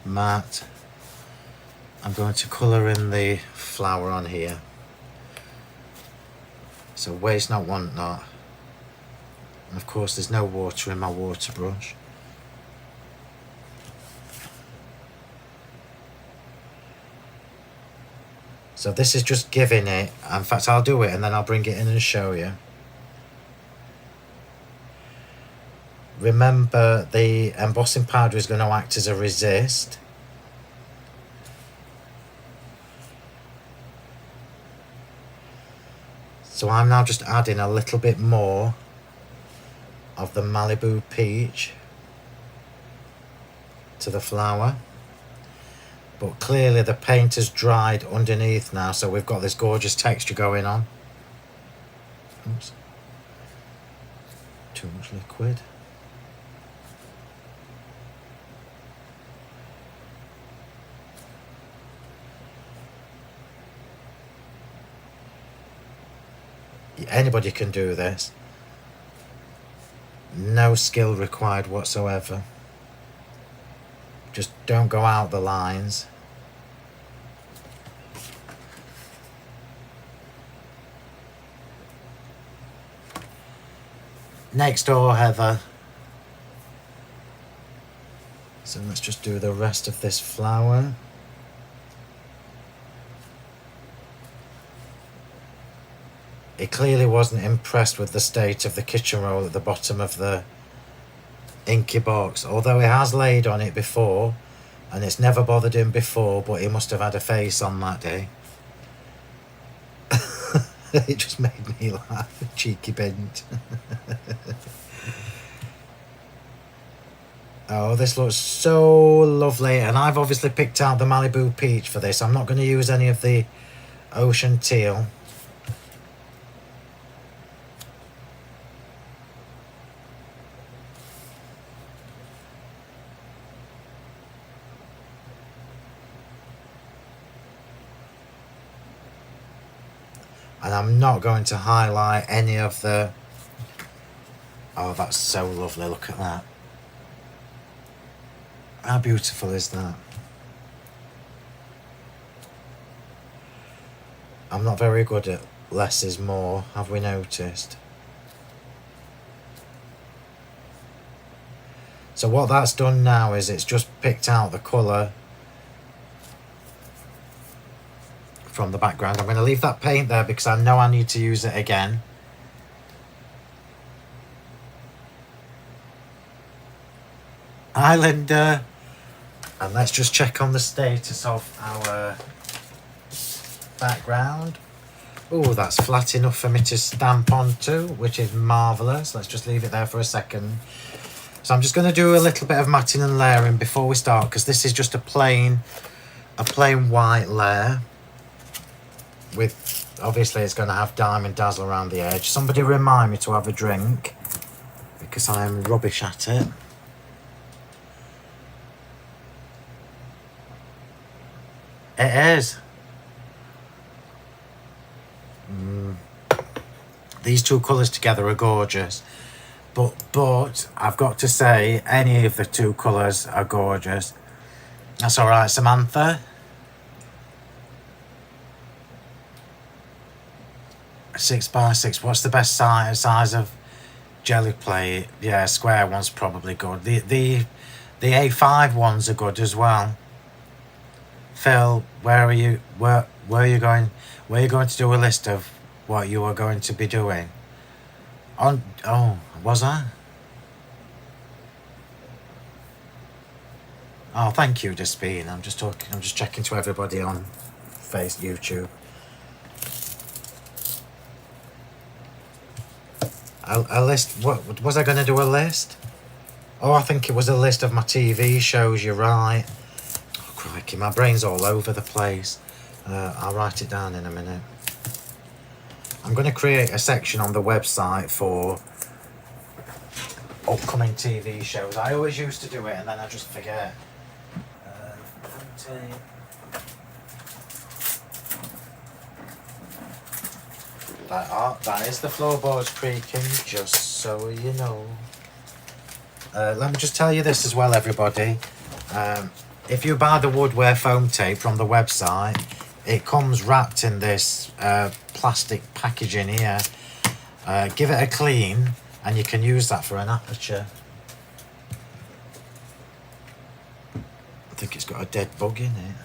mat. I'm going to colour in the flower on here. So waste not, want not. And of course there's no water in my water brush. So this is just giving it, in fact I'll do it and then I'll bring it in and show you. Remember the embossing powder is going to act as a resist. So I'm now just adding a little bit more of the Malibu Peach to the flower. But clearly the paint has dried underneath now, so we've got this gorgeous texture going on. Oops. Too much liquid. Anybody can do this. No skill required whatsoever. Just don't go out the lines. Next door, Heather. So let's just do the rest of this flower. He clearly wasn't impressed with the state of the kitchen roll at the bottom of the inky box, although he has laid on it before and it's never bothered him before, but he must have had a face on that day. It just made me laugh. Cheeky bint. Oh, this looks so lovely, and I've obviously picked out the Malibu Peach for this. I'm not going to use any of the Ocean Teal. And I'm not going to highlight any of the... Oh, that's so lovely. Look at that. How beautiful is that? I'm not very good at less is more, have we noticed? So what that's done now is it's just picked out the colour from the background. I'm going to leave that paint there because I know I need to use it again. Hi Linda. And let's just check on the status of our background. Oh, that's flat enough for me to stamp onto, which is marvellous. Let's just leave it there for a second. So I'm just going to do a little bit of matting and layering before we start, because this is just a plain white layer. With, obviously it's going to have Diamond Dazzle around the edge. Somebody remind me to have a drink, because I am rubbish at it. It is. these two colours together are gorgeous. But I've got to say, any of the two colours are gorgeous. That's all right, Samantha. 6x6. What's the best size of jelly plate? Yeah, square one's probably good. The A5 ones are good as well. Phil, where are you? Where are you going? Where are you going to do a list of what you are going to be doing? Oh, was I? Oh, thank you, Despine. I'm just talking. I'm just checking to everybody on YouTube. A list. What was I going to do? A list? Oh, I think it was a list of my TV shows. You're right. Oh, crikey, my brain's all over the place. I'll write it down in a minute. I'm going to create a section on the website for upcoming TV shows. I always used to do it and then I just forget. That is the floorboards creaking, just so you know. Let me just tell you this as well, everybody. If you buy the woodware foam tape from the website, it comes wrapped in this plastic packaging here. Give it a clean and you can use that for an aperture. I think it's got a dead bug in it.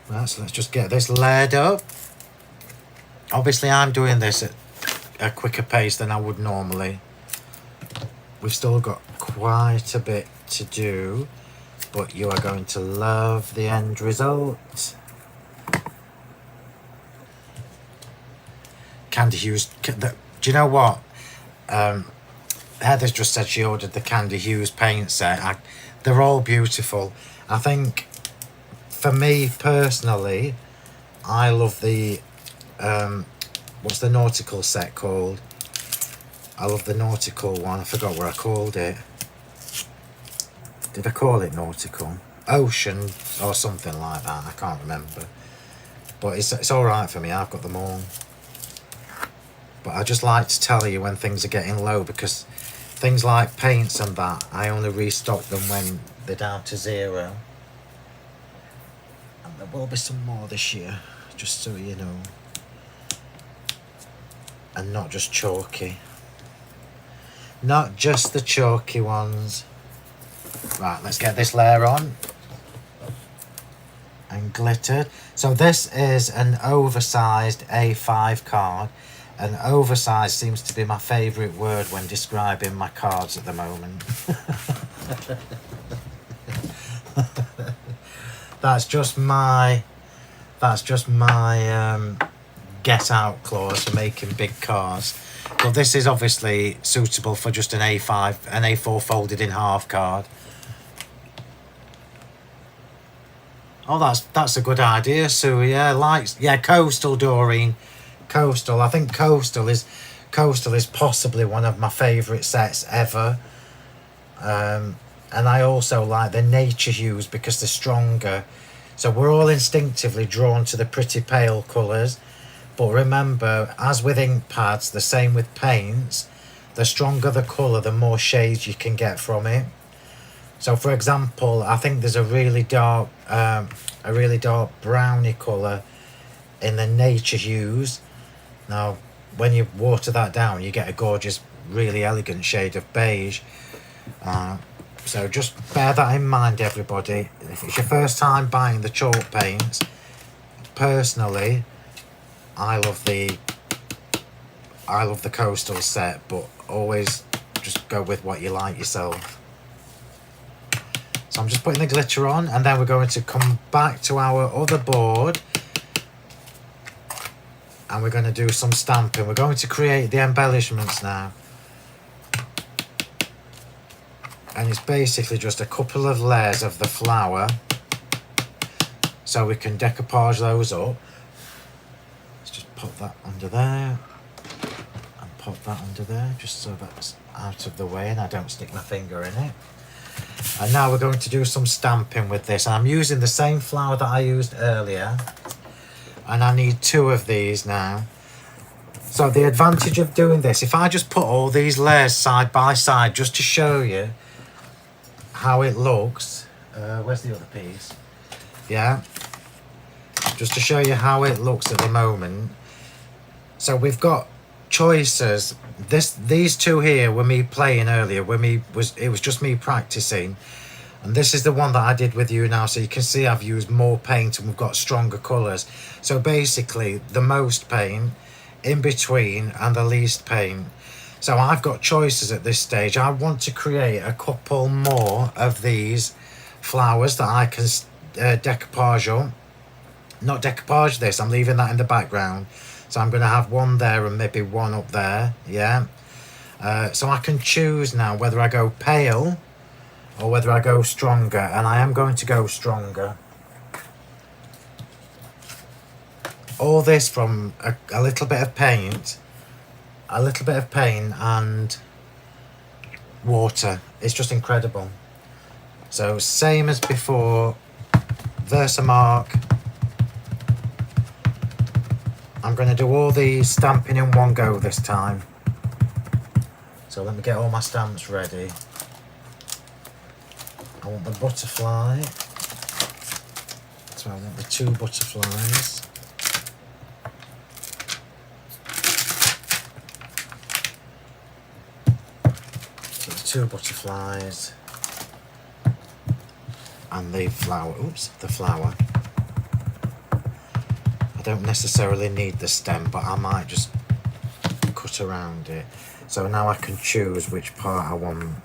Right, so let's just get this layered up. Obviously I'm doing this at a quicker pace than I would normally. We've still got quite a bit to do, but you are going to love the end result. Candy Hughes, do you know what? Heather's just said she ordered the Candy Hughes paint set. They're all beautiful. I think, for me personally, I love the, what's the nautical set called? I love the nautical one. I forgot what I called it. Did I call it nautical? Ocean or something like that. I can't remember. But it's all right for me. I've got them all. But I just like to tell you when things are getting low, because things like paints and that, I only restock them when they're down to 0. And there will be some more this year, just so you know. And not just chalky. Not just the chalky ones. Right, let's get this layer on. And glittered. So this is an oversized A5 card. And oversized seems to be my favourite word when describing my cards at the moment. That's just my get out clause for making big cards. But this is obviously suitable for just an A5, an A4 folded in half card. Oh, that's a good idea, Sue. Yeah, Coastal, Doreen. Coastal. I think Coastal is possibly one of my favourite sets ever. And I also like the Nature Hues because they're stronger. So we're all instinctively drawn to the pretty pale colours. But remember, as with ink pads, the same with paints, the stronger the colour, the more shades you can get from it. So for example, I think there's a really dark browny colour in the Nature Hues. Now, when you water that down, you get a gorgeous, really elegant shade of beige. So just bear that in mind, everybody. If it's your first time buying the chalk paints, personally, I love the Coastal set, but always just go with what you like yourself. So I'm just putting the glitter on, and then we're going to come back to our other board. And we're going to do some stamping. We're going to create the embellishments now. And it's basically just a couple of layers of the flower. So we can decoupage those up. Let's just put that under there. And put that under there, just so that's out of the way and I don't stick my finger in it. And now we're going to do some stamping with this. And I'm using the same flower that I used earlier. and I need 2 of these now. So the advantage of doing this, if I just put all these layers side by side just to show you how it looks, where's the other piece? Yeah, just to show you how it looks at the moment. So we've got choices. These 2 here were me playing earlier, it was just me practicing, and this is the one that I did with you now. So you can see I've used more paint and we've got stronger colours. So basically the most paint, in between, and the least paint. So I've got choices at this stage. I want to create a couple more of these flowers that I can decoupage on. Not decoupage this, I'm leaving that in the background. So I'm going to have one there and maybe one up there, yeah. So I can choose now whether I go pale or whether I go stronger, and I am going to go stronger. All this from a little bit of paint, and water. It's just incredible. So same as before, Versamark. I'm going to do all these stamping in one go this time. So let me get all my stamps ready. I want the butterfly. So I want the 2 butterflies. So the 2 butterflies. And the flower. Oops, the flower. I don't necessarily need the stem, but I might just cut around it. So now I can choose which part I want.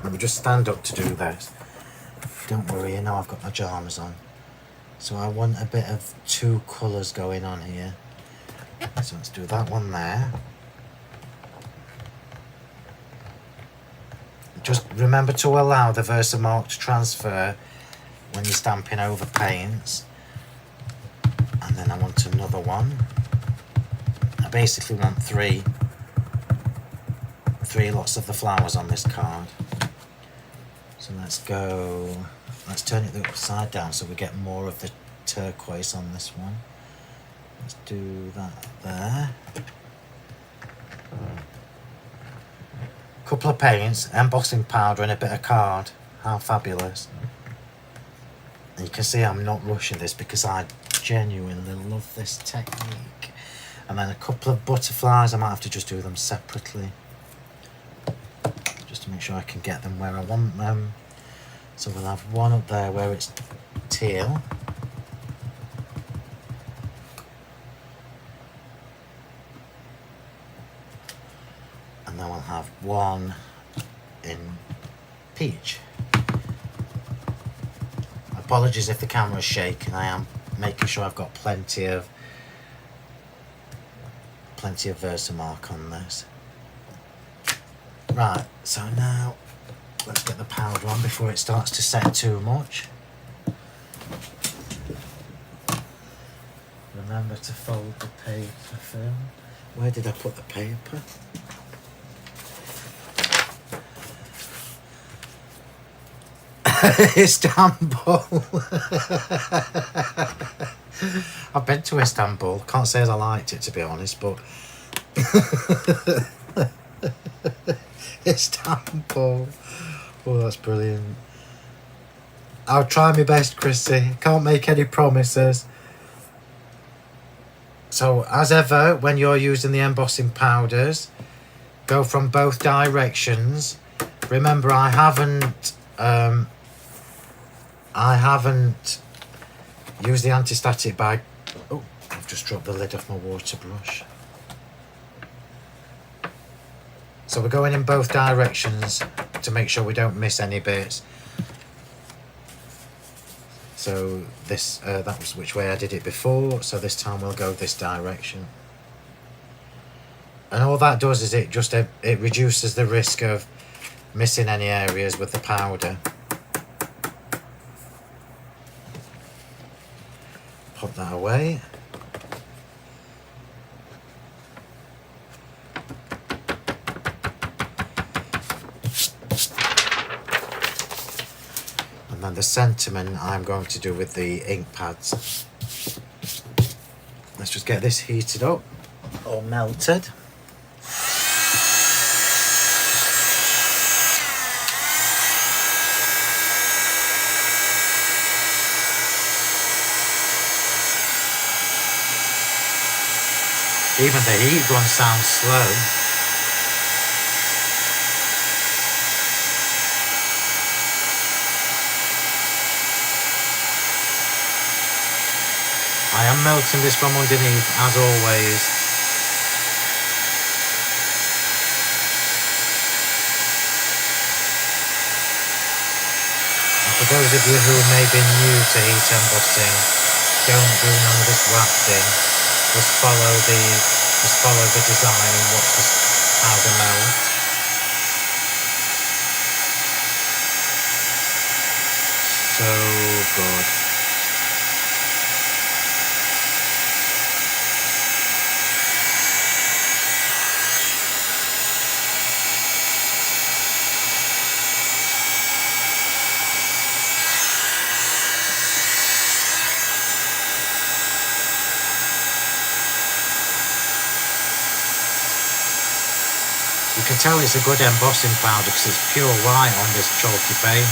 Let me just stand up to do this. Don't worry, you know I've got my pyjamas on. So I want a bit of 2 colours going on here. So let's do that one there. Just remember to allow the Versamark to transfer when you're stamping over paints. And then I want another one. I basically want 3 lots of the flowers on this card. So let's turn it upside down so we get more of the turquoise on this one. Let's do that there. Couple of paints, embossing powder and a bit of card. How fabulous. And you can see I'm not rushing this because I genuinely love this technique. And then a couple of butterflies, I might have to just do them separately, just to make sure I can get them where I want them. So we'll have one up there where it's teal. And then we'll have one in peach. Apologies if the camera's shaking, I am making sure I've got plenty of Versamark on this. Right, so now let's get the powder on before it starts to set too much. Remember to fold the paper, Phil. Where did I put the paper? Istanbul. I've been to Istanbul. Can't say as I liked it, to be honest, but Istanbul. Oh, that's brilliant. I'll try my best, Chrissy. Can't make any promises. So, as ever, when you're using the embossing powders, go from both directions. Remember, I haven't used the anti-static bag. Oh, I've just dropped the lid off my water brush. So we're going in both directions to make sure we don't miss any bits. So this that was which way I did it before, so this time we'll go this direction. And all that does is it reduces the risk of missing any areas with the powder. Pop that away. And then the sentiment I'm going to do with the ink pads. let's just get this heated up or melted. Even the heat gun sounds slow. I am melting this from underneath, as always. And for those of you who may be new to heat embossing, don't do none of this wafting. Just follow the design and watch how they melt. So good. You can tell it's a good embossing powder because it's pure white on this chalky paint.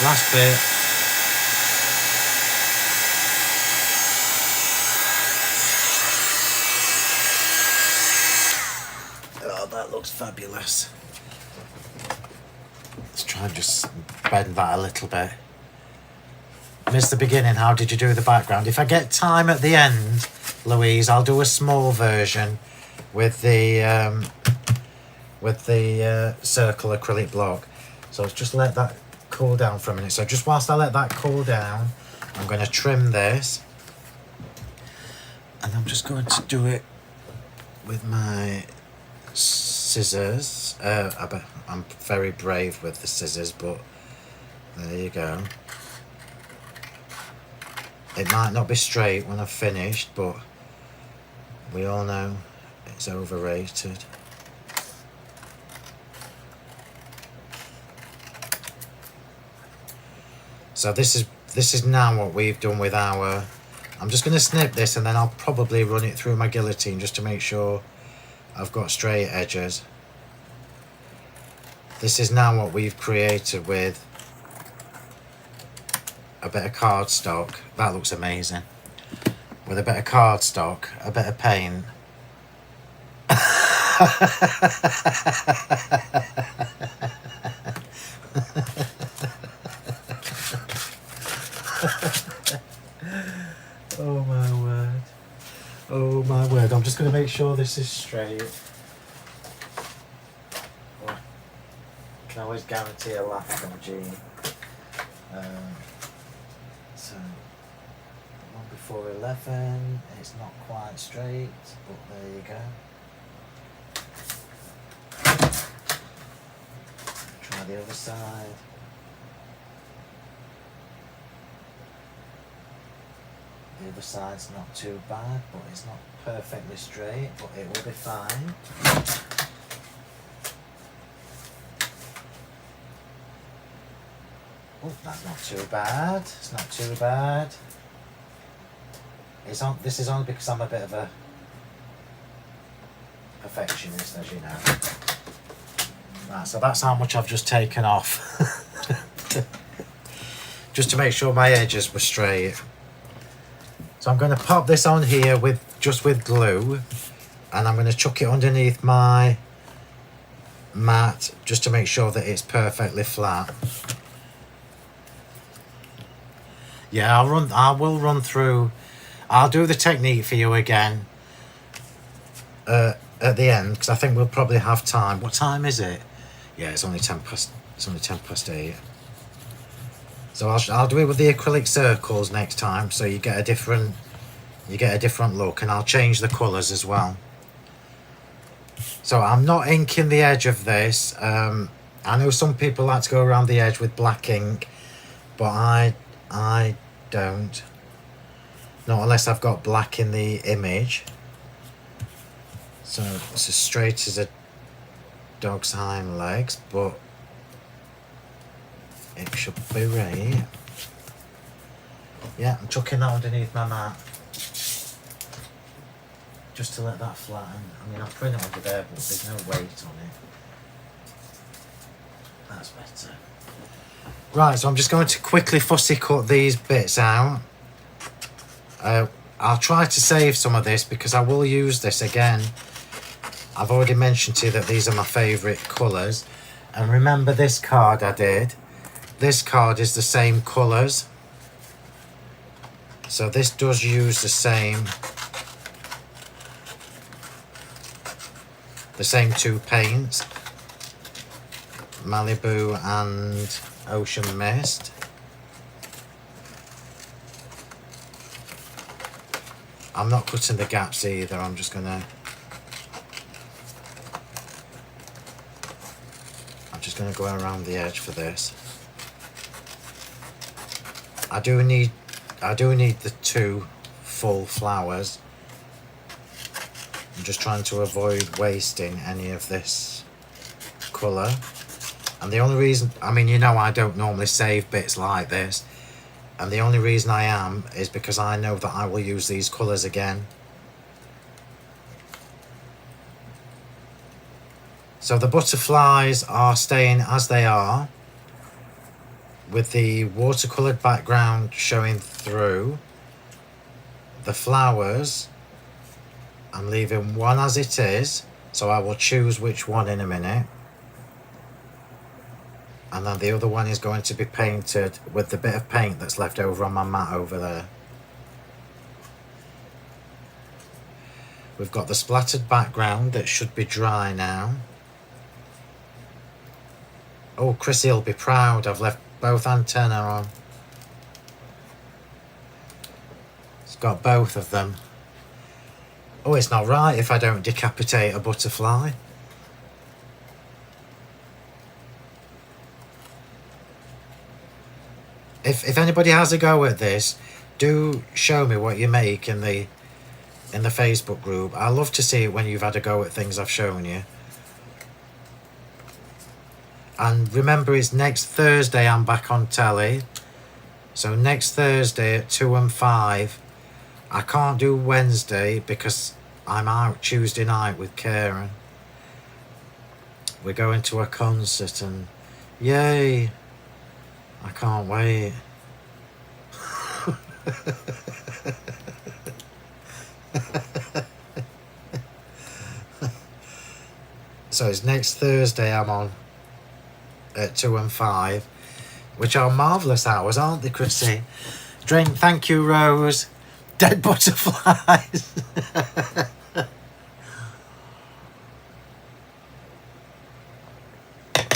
Last bit. Oh, that looks fabulous. Let's try and just bend that a little bit. Missed the beginning. How did you do the background? If I get time at the end, Louise, I'll do a small version with the circle acrylic block. So let's just let that cool down for a minute. So just whilst I let that cool down, I'm going to trim this, and I'm just going to do it with my scissors. I'm very brave with the scissors, but there you go. It might not be straight when I've finished, but we all know it's overrated. So this is now what we've done with our... I'm just going to snip this and then I'll probably run it through my guillotine just to make sure I've got straight edges. This is now what we've created with a bit of cardstock. That looks amazing. With a bit of cardstock, a bit of paint. Oh my word. Oh my word. I'm just going to make sure this is straight. Well, I can always guarantee a laugh from Jean. So, 1 before 11, it's not quite straight, but there you go. Try the other side. The other side's not too bad, but it's not perfectly straight, but it will be fine. Oh, that's not too bad. It's not too bad. This is only because I'm a bit of a perfectionist, as you know. Right, so that's how much I've just taken off. Just to make sure my edges were straight. So I'm going to pop this on here with glue, and I'm going to chuck it underneath my mat just to make sure that it's perfectly flat. Yeah, I will run through. I'll do the technique for you again at the end because I think we'll probably have time. What time is it? Yeah, it's only 10 past 8. So I'll do it with the acrylic circles next time, so you get a different look, and I'll change the colours as well. So I'm not inking the edge of this. I know some people like to go around the edge with black ink, but I don't. Not unless I've got black in the image. So it's as straight as dog's hind legs, but it should be right. Yeah, I'm chucking that underneath my mat just to let that flatten. I mean, I'll print it under there, but there's no weight on it. That's better. Right, so I'm just going to quickly fussy cut these bits out. I'll try to save some of this because I will use this again. I've already mentioned to you that these are my favourite colours. And remember this card I did? This card is the same colours. So this does use the same two paints. Malibu and Ocean Mist. I'm not cutting the gaps either, I'm just gonna go around the edge for this. I do need the 2 full flowers. I'm just trying to avoid wasting any of this colour. And the only reason, I mean, you know I don't normally save bits like this. And the only reason I am is because I know that I will use these colours again. So the butterflies are staying as they are, with the watercoloured background showing through. The flowers, I'm leaving one as it is, so I will choose which one in a minute. And then the other one is going to be painted with the bit of paint that's left over on my mat over there. We've got the splattered background that should be dry now. Oh, Chrissy will be proud. I've left both antennae on. It's got both of them. Oh, it's not right if I don't decapitate a butterfly. If anybody has a go at this, do show me what you make in the Facebook group. I love to see it when you've had a go at things I've shown you. And remember, it's next Thursday I'm back on telly. So next Thursday at 2 and 5. I can't do Wednesday because I'm out Tuesday night with Karen. We're going to a concert and yay! I can't wait. So it's next Thursday I'm on at 2 and 5, which are marvellous hours, aren't they, Chrissy? Drink, thank you, Rose. Dead butterflies.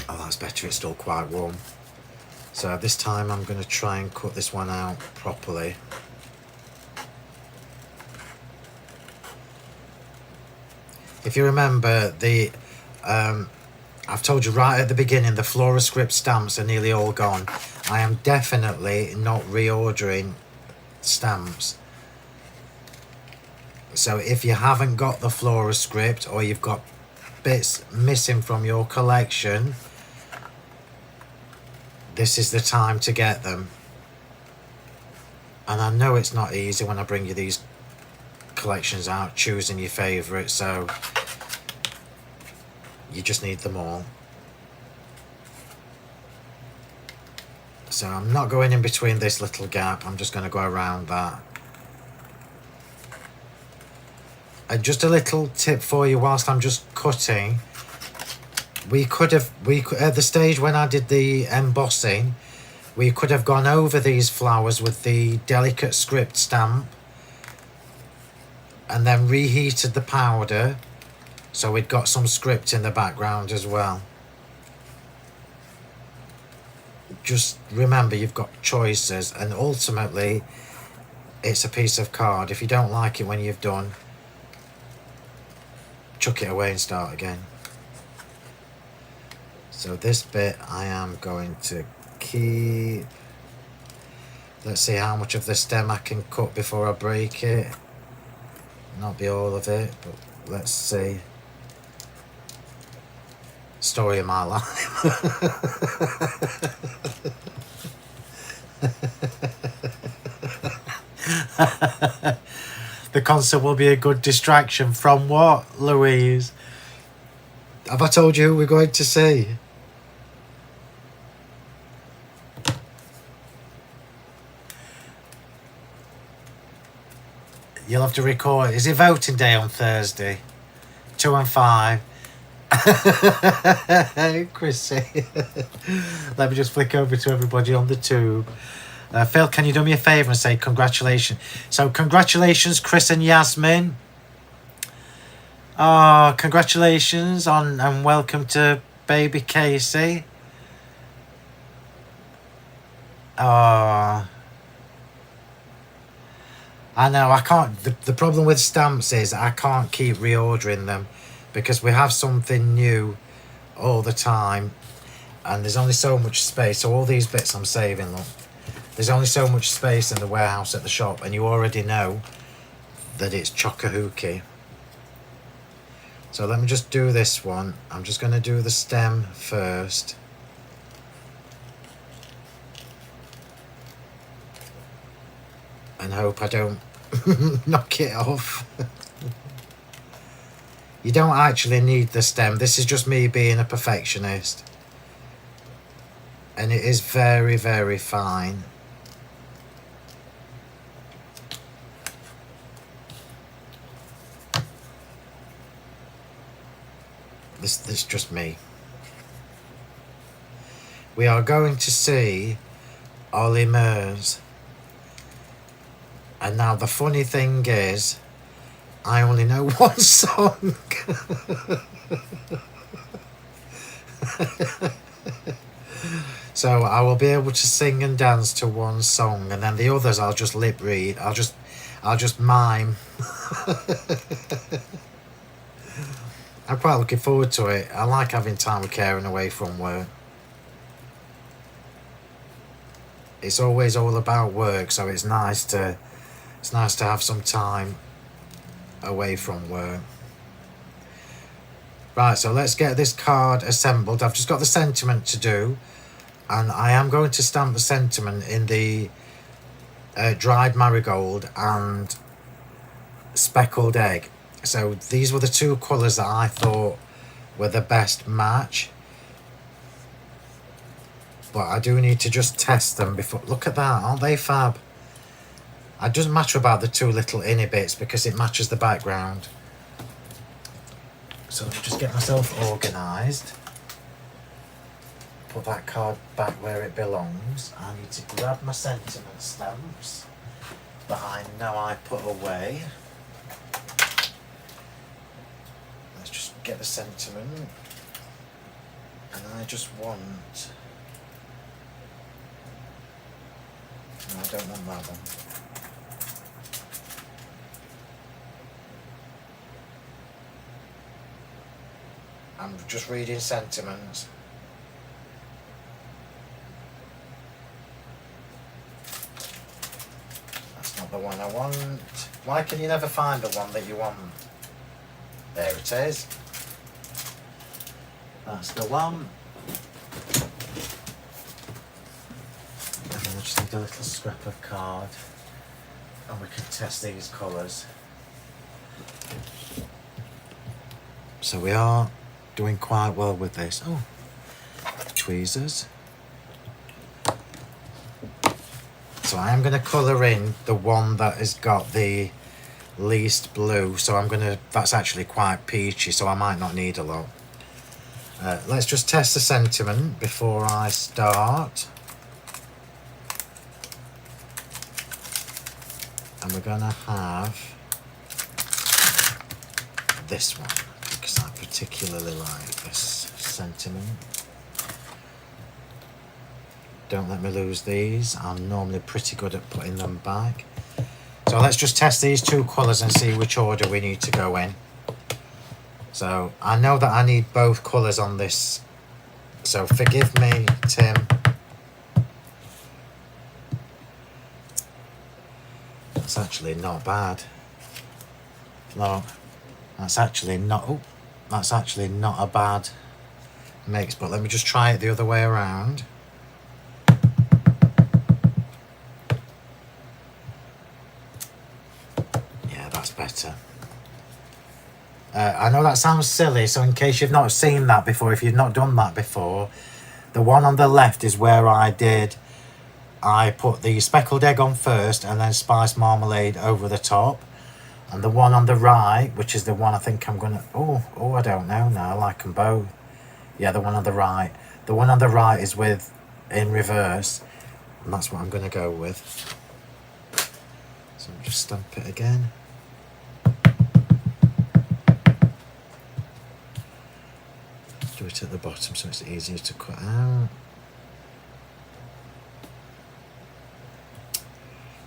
Oh, that's better, it's still quite warm. So this time I'm going to try and cut this one out properly. If you remember, I've told you right at the beginning, the Florascript stamps are nearly all gone. I am definitely not reordering stamps. So if you haven't got the Florascript or you've got bits missing from your collection, this is the time to get them. And I know it's not easy when I bring you these collections out, choosing your favourite, so you just need them all. So I'm not going in between this little gap, I'm just going to go around that. And just a little tip for you whilst I'm just cutting. We could at the stage when I did the embossing, we could have gone over these flowers with the delicate script stamp and then reheated the powder so we'd got some script in the background as well. Just remember, you've got choices, and ultimately it's a piece of card. If you don't like it when you've done, chuck it away and start again. So this bit I am going to keep. Let's see how much of the stem I can cut before I break it. Not be all of it, but let's see. story of my life. The concert will be a good distraction from what, Louise? Have I told you who we're going to see? You'll have to record. Is it voting day on Thursday? 2 and 5. Chrissy. Let me just flick over to everybody on the tube. Phil, can you do me a favour and say congratulations? So congratulations, Chris and Yasmin. Oh, congratulations on and welcome to baby Casey. Oh, I know, I can't. The problem with stamps is I can't keep reordering them because we have something new all the time and there's only so much space. So all these bits I'm saving, look, there's only so much space in the warehouse at the shop and you already know that it's chock-a-hooky. So let me just do this one. I'm just going to do the stem first. And hope I don't knock it off. You don't actually need the stem. This is just me being a perfectionist. And it is very, very fine. This is just me. We are going to see Ollie Murs. And now the funny thing is, I only know one song. So I will be able to sing and dance to one song, and then the others I'll just lip read. I'll just mime. I'm quite looking forward to it. I like having time with Karen away from work. It's always all about work, so it's nice to have some time away from work. Right, so let's get this card assembled. I've just got the sentiment to do, and I am going to stamp the sentiment in the dried marigold and speckled egg. So these were the two colours that I thought were the best match. But I do need to just test them before. Look at that, aren't they fab? It doesn't matter about the two little inner bits because it matches the background. So let me just get myself organised. Put that card back where it belongs. I need to grab my sentiment stamps that I know I put away. Let's just get the sentiment. And I just want... No, I don't want that one. I'm just reading sentiments. That's not the one I want. Why can you never find the one that you want? There it is. That's the one. And then I just need a little scrap of card. And we can test these colours. So we are doing quite well with this. Oh, tweezers. So I am going to colour in the one that has got the least blue. So I'm going to, that's actually quite peachy, so I might not need a lot. Let's just test the sentiment before I start. And we're going to have this one, because I particularly like this sentiment. Don't let me lose these. I'm normally pretty good at putting them back. So let's just test these two colours and see which order we need to go in. So I know that I need both colours on this. So forgive me, Tim. That's actually not bad. No, that's actually not. Oh, that's actually not a bad mix, but let me just try it the other way around. Yeah, that's better. I know that sounds silly, so in case you've not seen that before, if you've not done that before, the one on the left is where I put the speckled egg on first and then spiced marmalade over the top. And the one on the right, which is the one I think I'm gonna, I don't know now, I like them both. Yeah, the one on the right. The one on the right is with in reverse, and that's what I'm gonna go with. So I'll just stamp it again. Do it at the bottom so it's easier to cut out.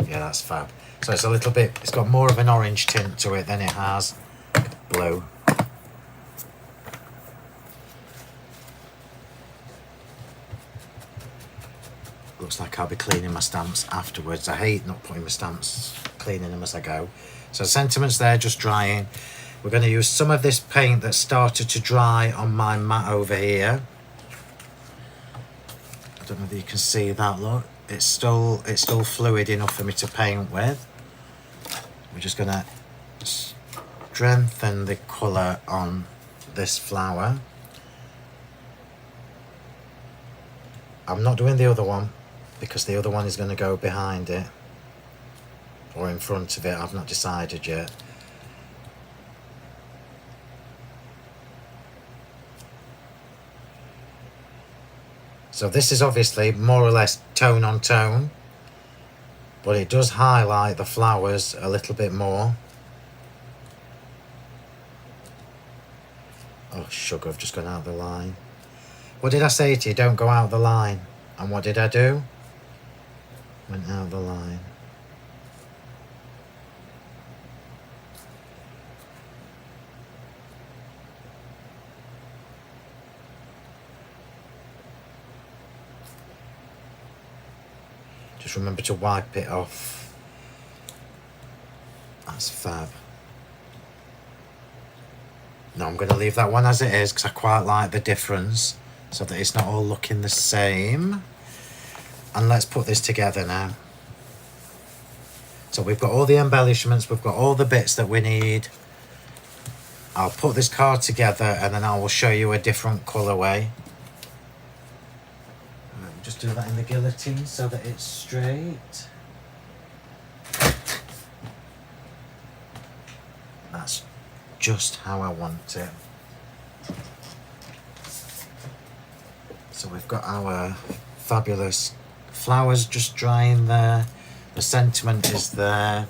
Yeah, that's fab. So it's a little bit, it's got more of an orange tint to it than it has blue. Looks like I'll be cleaning my stamps afterwards. I hate not putting my stamps, cleaning them as I go. So sentiments there, just drying. We're going to use some of this paint that started to dry on my mat over here. I don't know if you can see that, look. It's still fluid enough for me to paint with. We're just going to strengthen the colour on this flower. I'm not doing the other one because the other one is going to go behind it or in front of it. I've not decided yet. So this is obviously more or less tone on tone, but it does highlight the flowers a little bit more. Oh sugar, I've just gone out the line. What did I say to you? Don't go out the line. And what did I do? Went out the line. Just remember to wipe it off. That's fab. No, I'm going to leave that one as it is because I quite like the difference so that it's not all looking the same. And let's put this together now. So we've got all the embellishments, we've got all the bits that we need. I'll put this card together and then I will show you a different colourway. Just do that in the guillotine so that it's straight. That's just how I want it. So we've got our fabulous flowers just drying there. The sentiment is there.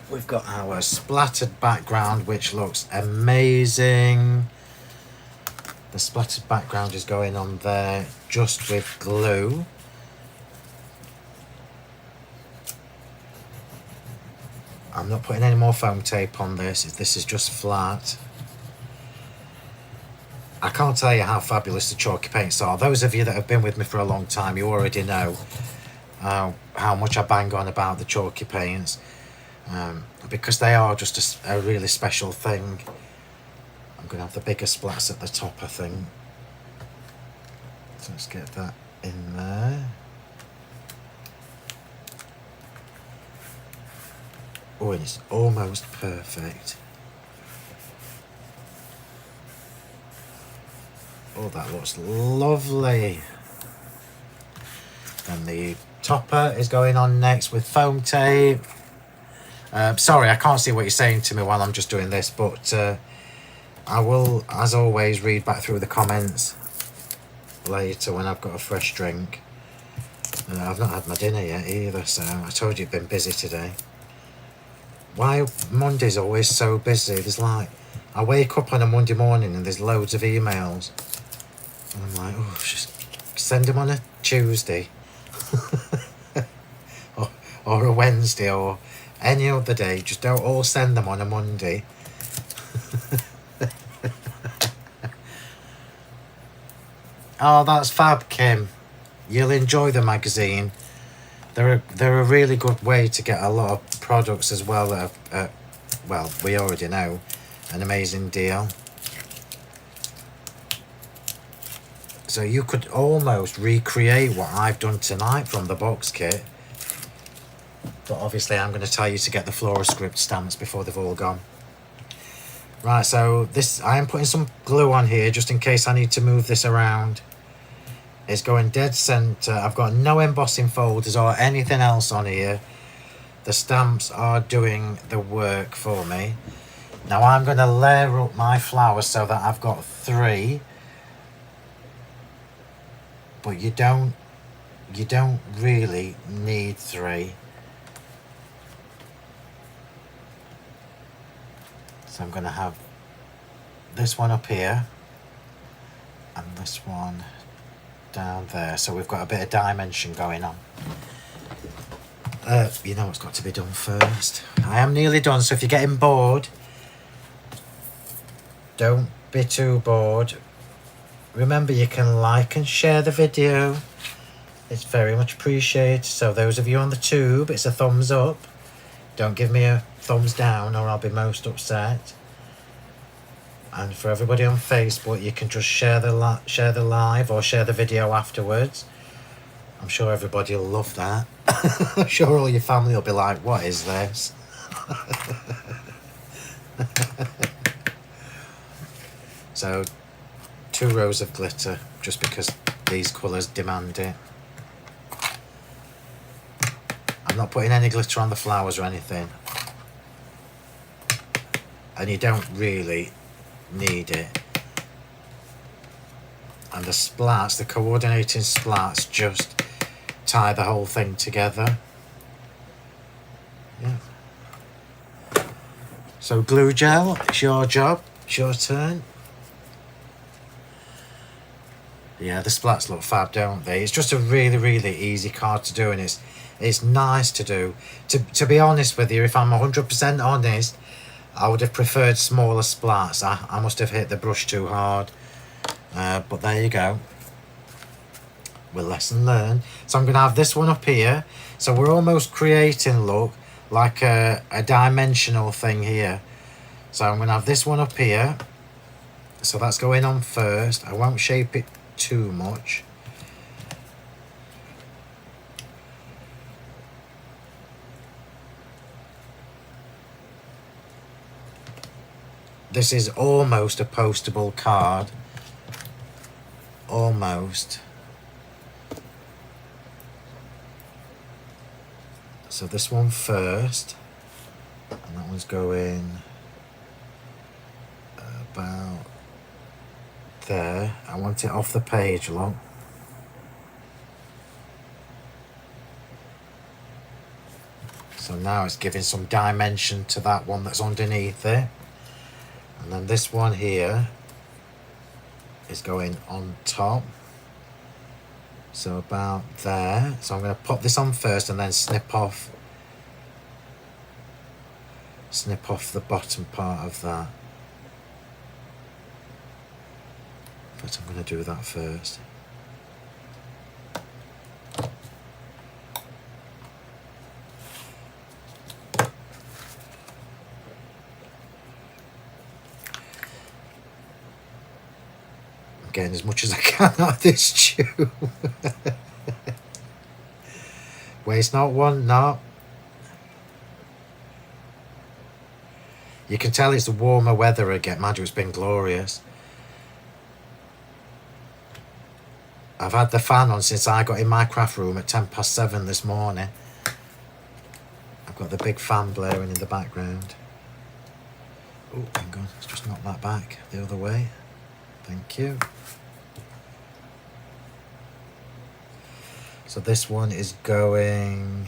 We've got our splattered background which looks amazing. The splattered background is going on there just with glue. I'm not putting any more foam tape on this. This is just flat. I can't tell you how fabulous the chalky paints are. Those of you that have been with me for a long time, you already know how much I bang on about the chalky paints. Because they are just a really special thing. I'm going to have the bigger splats at the top, I think. So let's get that in there. Oh, and it's almost perfect. Oh, that looks lovely. Then the topper is going on next with foam tape. Sorry, I can't see what you're saying to me while I'm just doing this, but I will, as always, read back through the comments later when I've got a fresh drink. I've not had my dinner yet either, so I told you I've been busy today. Why Monday's always so busy? There's like, I wake up on a Monday morning and there's loads of emails. And I'm like, oh, just send them on a Tuesday. or a Wednesday or any other day. Just don't all send them on a Monday. Oh, that's fab, Kim. You'll enjoy the magazine. They're a really good way to get a lot of products as well that are, well, we already know, an amazing deal. So you could almost recreate what I've done tonight from the box kit. But obviously I'm going to tell you to get the Florascript stamps before they've all gone. Right, so this, I am putting some glue on here just in case I need to move this around. It's going dead centre. I've got no embossing folders or anything else on here. The stamps are doing the work for me. Now I'm going to layer up my flowers so that I've got 3. But you don't really need 3. So I'm going to have this one up here and this one down there. So we've got a bit of dimension going on. You know what's got to be done first. I am nearly done, so if you're getting bored, don't be too bored. Remember, you can like and share the video. It's very much appreciated. So those of you on the tube, it's a thumbs up. Don't give me a thumbs down or I'll be most upset. And for everybody on Facebook, you can just share the live or share the video afterwards. I'm sure everybody will love that. I'm sure all your family will be like, what is this? So 2 rows of glitter, just because these colours demand it. I'm not putting any glitter on the flowers or anything. And you don't really need it. And the splats, the coordinating splats, just tie the whole thing together. Yeah. So glue gel, it's your job, it's your turn. Yeah, the splats look fab, don't they? It's just a really, really easy card to do, and it's nice to do. To be honest with you, if I'm 100% honest, I would have preferred smaller splats. I must have hit the brush too hard. But there you go. We'll lesson learned. So I'm going to have this one up here. So we're almost creating, look, like a dimensional thing here. So I'm going to have this one up here. So that's going on first. I won't shape it too much. This is almost a postable card. Almost. So this one first, and that one's going about there. I want it off the page, look. So now it's giving some dimension to that one that's underneath it. And then this one here is going on top. So about there. So I'm going to pop this on first and then snip off the bottom part of that. But I'm going to do that first. Getting as much as I can out of this tube. Waste not, want not. You can tell it's the warmer weather again. Mind you, it's been glorious. I've had the fan on since I got in my craft room at 7:10 this morning. I've got the big fan blaring in the background. Oh, hang on, let's just knock that back the other way. Thank you. So this one is going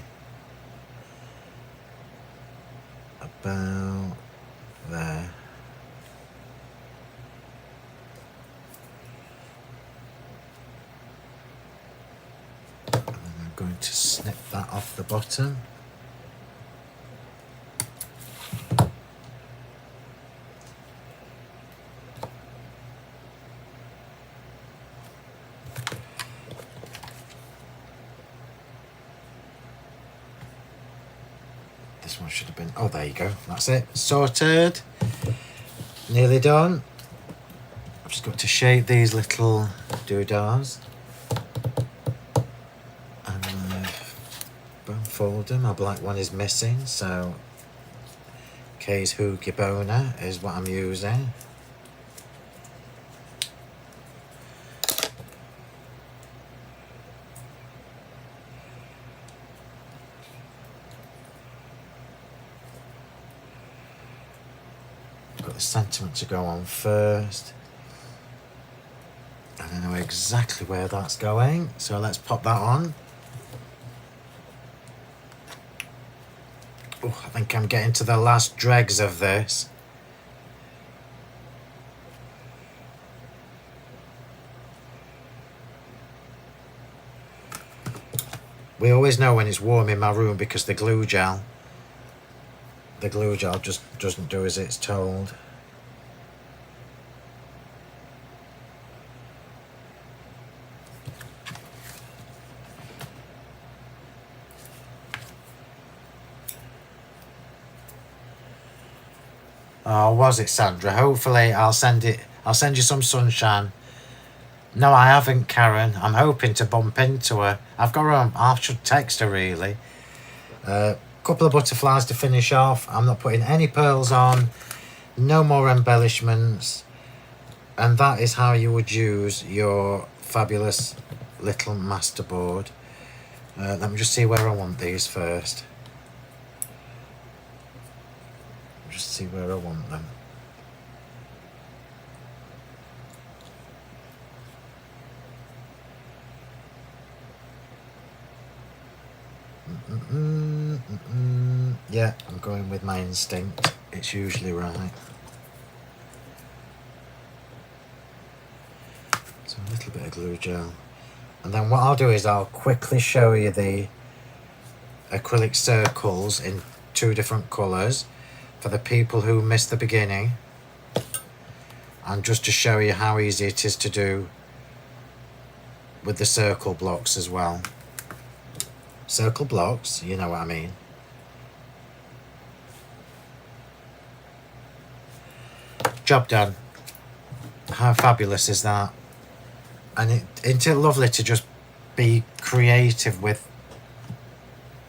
about there. And then I'm going to snip that off the bottom. This one should have been, oh, there you go, that's it, sorted, nearly done. Just got to shape these little doodads. And I've unfolded them. My black one is missing, so K's Hoogie Boner is what I'm using. Got the sentiment to go on first. And I know exactly where that's going, so let's pop that on. Oh, I think I'm getting to the last dregs of this. We always know when it's warm in my room because the glue gel just doesn't do as it's told. Oh, was it Sandra? Hopefully I'll send you some sunshine. No, I haven't, Karen. I'm hoping to bump into her. I've got her. I should text her really. Couple of butterflies to finish off. I'm not putting any pearls on. No more embellishments. And that is how you would use your fabulous little masterboard. Let me just see where I want these first. Just see where I want them. Yeah, I'm going with my instinct. It's usually right. So a little bit of glue gel. And then what I'll do is I'll quickly show you the acrylic circles in 2 different colours for the people who missed the beginning. And just to show you how easy it is to do with the circle blocks as well. Circle blocks, you know what I mean. Job done. How fabulous is that? And isn't it lovely to just be creative with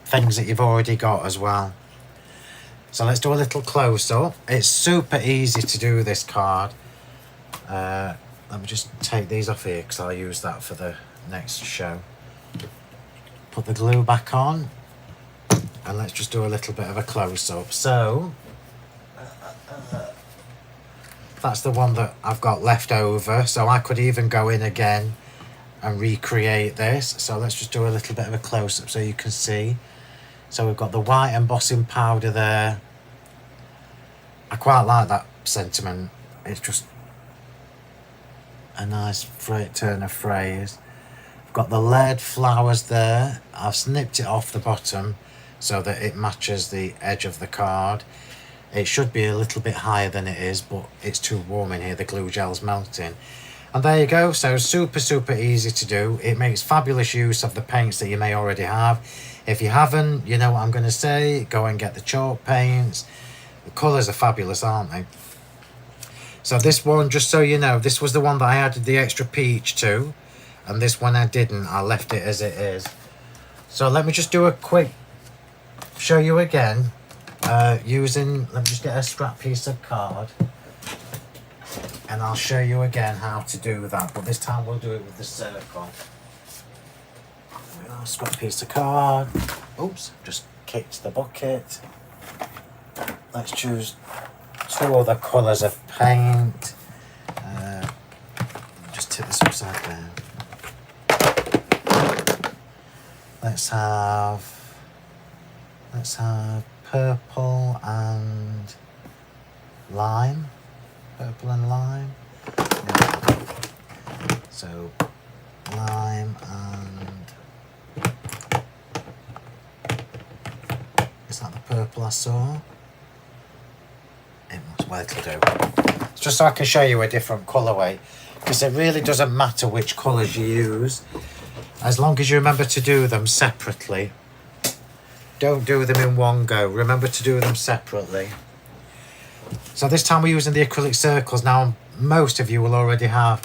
things that you've already got as well. So let's do a little close-up. It's super easy to do this card. Let me just take these off here because I'll use that for the next show. Put the glue back on and let's just do a little bit of a close-up. So that's the one that I've got left over, so I could even go in again and recreate this. So let's just do a little bit of a close-up so you can see. So we've got the white embossing powder there. I quite like that sentiment. It's just a nice turn of phrase. I've got the lead flowers there. I've snipped it off the bottom so that it matches the edge of the card. It should be a little bit higher than it is, but it's too warm in here. The glue gel's melting. And there you go. So super easy to do. It makes fabulous use of the paints that you may already have. If you haven't, you know what I'm going to say. Go and get the chalk paints. The colours are fabulous, aren't they? So this one, just so you know, this was the one that I added the extra peach to. And this one I didn't. I left it as it is. So let me just do a quick show you again. Let me just get a scrap piece of card. And I'll show you again how to do that. But this time we'll do it with the circle. A scrap piece of card. Oops, just kicked the bucket. Let's choose 2 other colours of paint. Just tip this upside down. Let's have purple and lime. Purple and lime. Yeah. So lime and is that the purple I saw? It must, well, it'll do. It's just so I can show you a different colourway, because it really doesn't matter which colours you use, as long as you remember to do them separately. Don't do them in one go. Remember to do them separately. So this time we're using the acrylic circles. Now I'm most of you will already have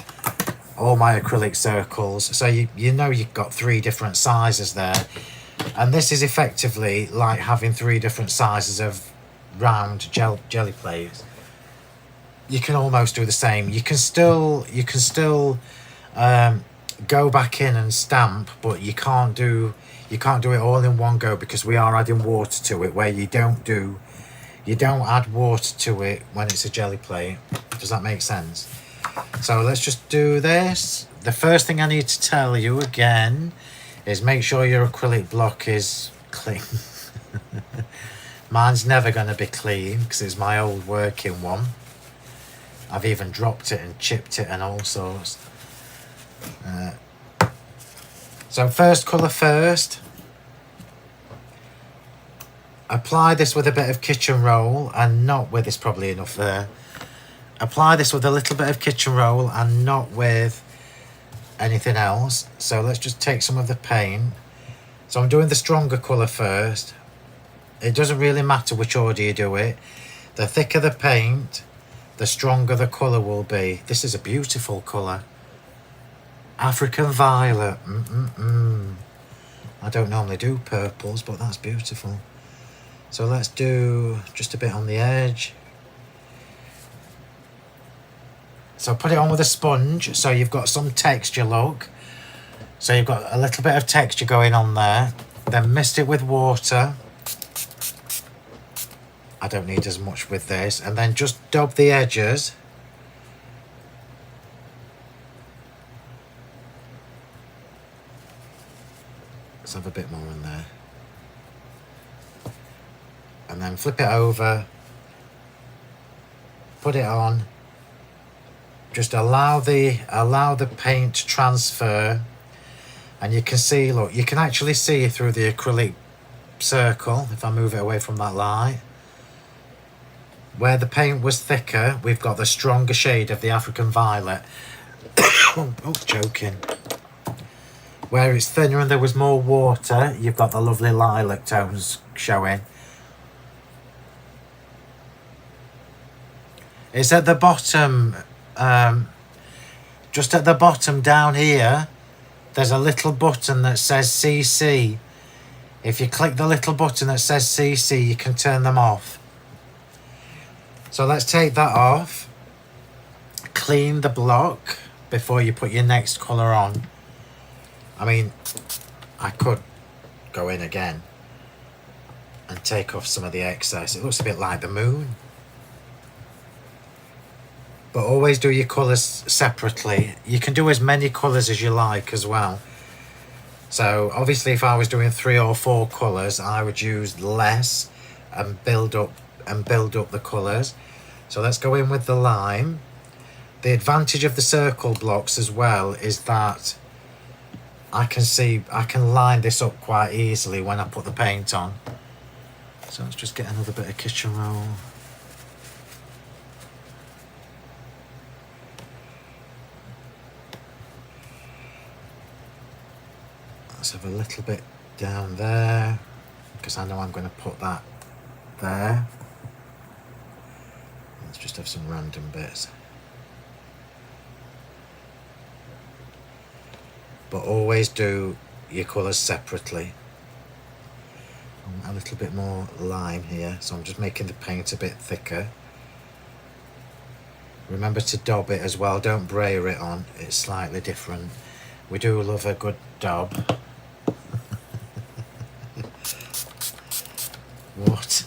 all my acrylic circles, so you know you've got 3 different sizes there, and this is effectively like having 3 different sizes of round jelly plates. You can almost do the same. You can still go back in and stamp, but you can't do it all in one go, because we are adding water to it, where you don't add water to it when it's a jelly plate. Does that make sense? So let's just do this. The first thing I need to tell you again is make sure your acrylic block is clean. Mine's never going to be clean because it's my old working one. I've even dropped it and chipped it and all sorts. So first colour first. Apply this with a bit of kitchen roll, and not with, it's probably enough there. Apply this with a little bit of kitchen roll and not with anything else. So let's just take some of the paint. So I'm doing the stronger colour first. It doesn't really matter which order you do it. The thicker the paint, the stronger the colour will be. This is a beautiful colour. African violet. I don't normally do purples, but that's beautiful. So let's do just a bit on the edge. So put it on with a sponge, so you've got some texture, look. So you've got a little bit of texture going on there. Then mist it with water. I don't need as much with this. And then just dab the edges. Let's have a bit more in there. And then flip it over. Put it on. Just allow the paint to transfer, and you can see, look, you can actually see through the acrylic circle if I move it away from that light. Where the paint was thicker, we've got the stronger shade of the African violet. Oh, joking. Where it's thinner and there was more water, you've got the lovely lilac tones showing. It's at the bottom. Just at the bottom down here, there's a little button that says CC. If you click the little button that says CC, you can turn them off. So let's take that off. Clean the block before you put your next colour on. I mean, I could go in again and take off some of the excess. It looks a bit like the moon. But always do your colours separately. You can do as many colours as you like as well. So obviously if I was doing 3 or 4 colours, I would use less and build up the colours. So let's go in with the lime. The advantage of the circle blocks as well is that I can line this up quite easily when I put the paint on. So let's just get another bit of kitchen roll. Let's have a little bit down there, because I know I'm going to put that there. Let's just have some random bits. But always do your colours separately. A little bit more lime here, so I'm just making the paint a bit thicker. Remember to dab it as well, don't brayer it on, it's slightly different. We do love a good dab. What?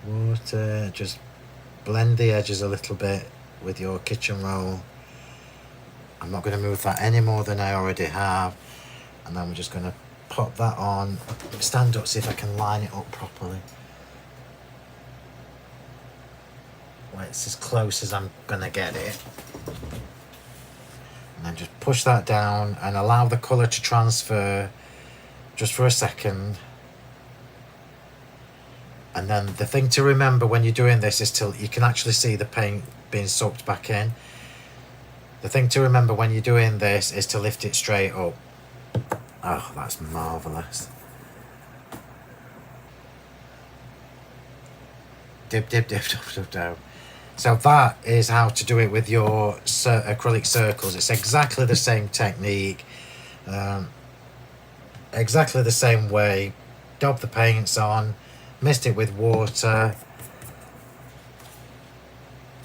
Water, just blend the edges a little bit with your kitchen roll. I'm not going to move that any more than I already have. And then we're just going to pop that on. Stand up, see if I can line it up properly. Well, it's as close as I'm going to get it. And then just push that down and allow the colour to transfer just for a second. And then the thing to remember when you're doing this is till you can actually see the paint being soaked back in. The thing to remember when you're doing this is to lift it straight up. Oh, that's marvellous. dip, dip, dip, dip, dip, dip. So that is how to do it with your acrylic circles. It's exactly the same technique, exactly the same way. Dab the paints on, mist it with water.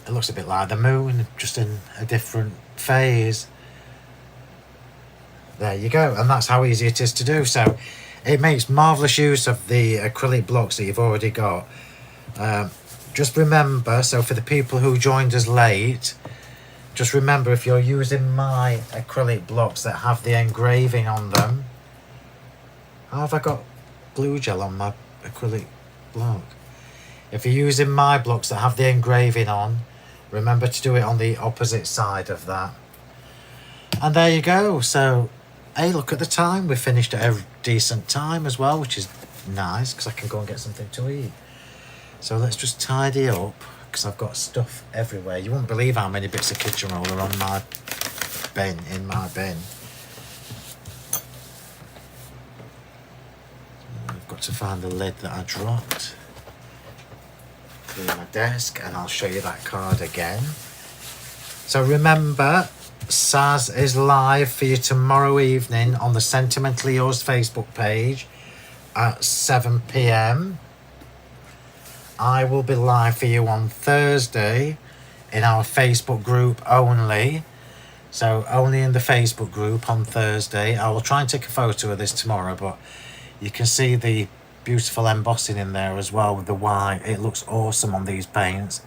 It looks a bit like the moon, just in a different phase. There you go, and that's how easy it is to do. So it makes marvellous use of the acrylic blocks that you've already got. Just remember, so for the people who joined us late, just remember, if you're using my acrylic blocks that have the engraving on them. How have I got glue gel on my acrylic block? If you're using my blocks that have the engraving on, remember to do it on the opposite side of that. And there you go. So, hey, look at the time. We finished at a decent time as well, which is nice because I can go and get something to eat. So let's just tidy up, because I've got stuff everywhere. You won't believe how many bits of kitchen roll are on my bin, in my bin. I've got to find the lid that I dropped in my desk, and I'll show you that card again. So remember, Saz is live for you tomorrow evening on the Sentimentally Yours Facebook page at 7 p.m. I will be live for you on Thursday in our Facebook group only. So only in the Facebook group on Thursday. I will try and take a photo of this tomorrow, but you can see the beautiful embossing in there as well with the white. It looks awesome on these paints.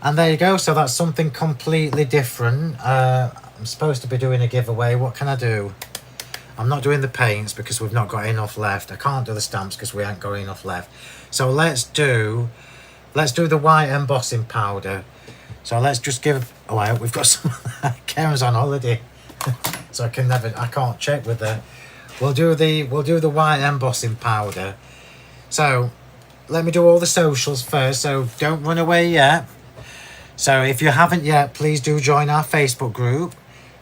And there you go. So that's something completely different. I'm supposed to be doing a giveaway. What can I do? I'm not doing the paints because we've not got enough left. I can't do the stamps because we ain't got enough left. So let's do the white embossing powder. So let's just give. Oh, we've got some. Karen's on holiday, so I can't check with her. We'll do the white embossing powder. So let me do all the socials first. So don't run away yet. So if you haven't yet, please do join our Facebook group,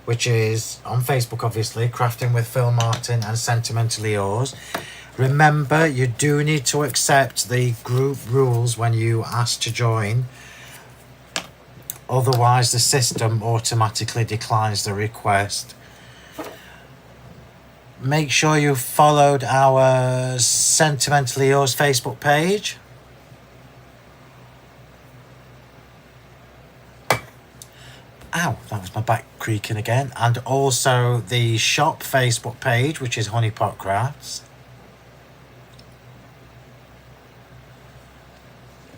which is on Facebook, obviously, Crafting with Phill Martin and Sentimentally Yours. Remember, you do need to accept the group rules when you ask to join. Otherwise, the system automatically declines the request. Make sure you followed our Sentimentally Yours Facebook page. Ow, that was my back creaking again. And also the shop Facebook page, which is Honeypot Crafts.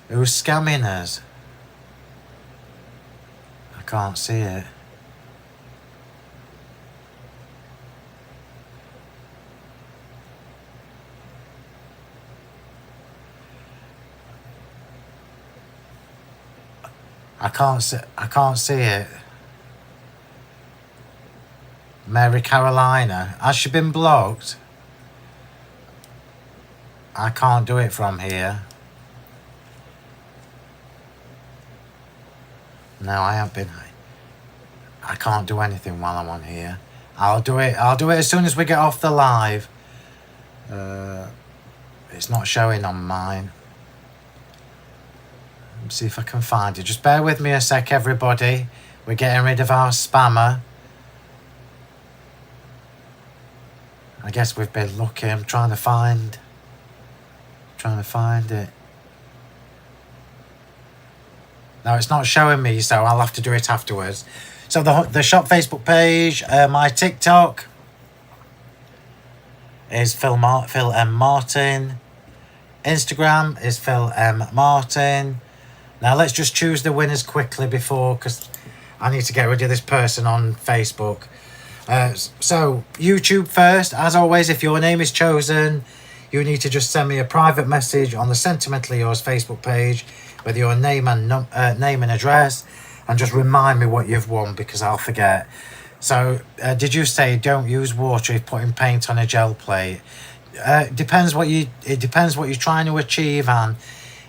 Who's scamming us? I can't see it. I can't see it. Mary Carolina. Has she been blocked? I can't do it from here. No, I haven't been. I can't do anything while I'm on here. I'll do it as soon as we get off the live. It's not showing on mine. Let's see if I can find it. Just bear with me a sec, everybody. We're getting rid of our spammer. I guess we've been lucky. I'm trying to find it. No, it's not showing me, so I'll have to do it afterwards. So the shop Facebook page, my TikTok is Phill M Martin. Instagram is Phill M Martin. Now let's just choose the winners quickly because I need to get rid of this person on Facebook. So YouTube first. As always, if your name is chosen, you need to just send me a private message on the Sentimentally Yours Facebook page with your name and name and address, and just remind me what you've won because I'll forget. So did you say don't use water if putting paint on a gel plate? It depends what you're trying to achieve, and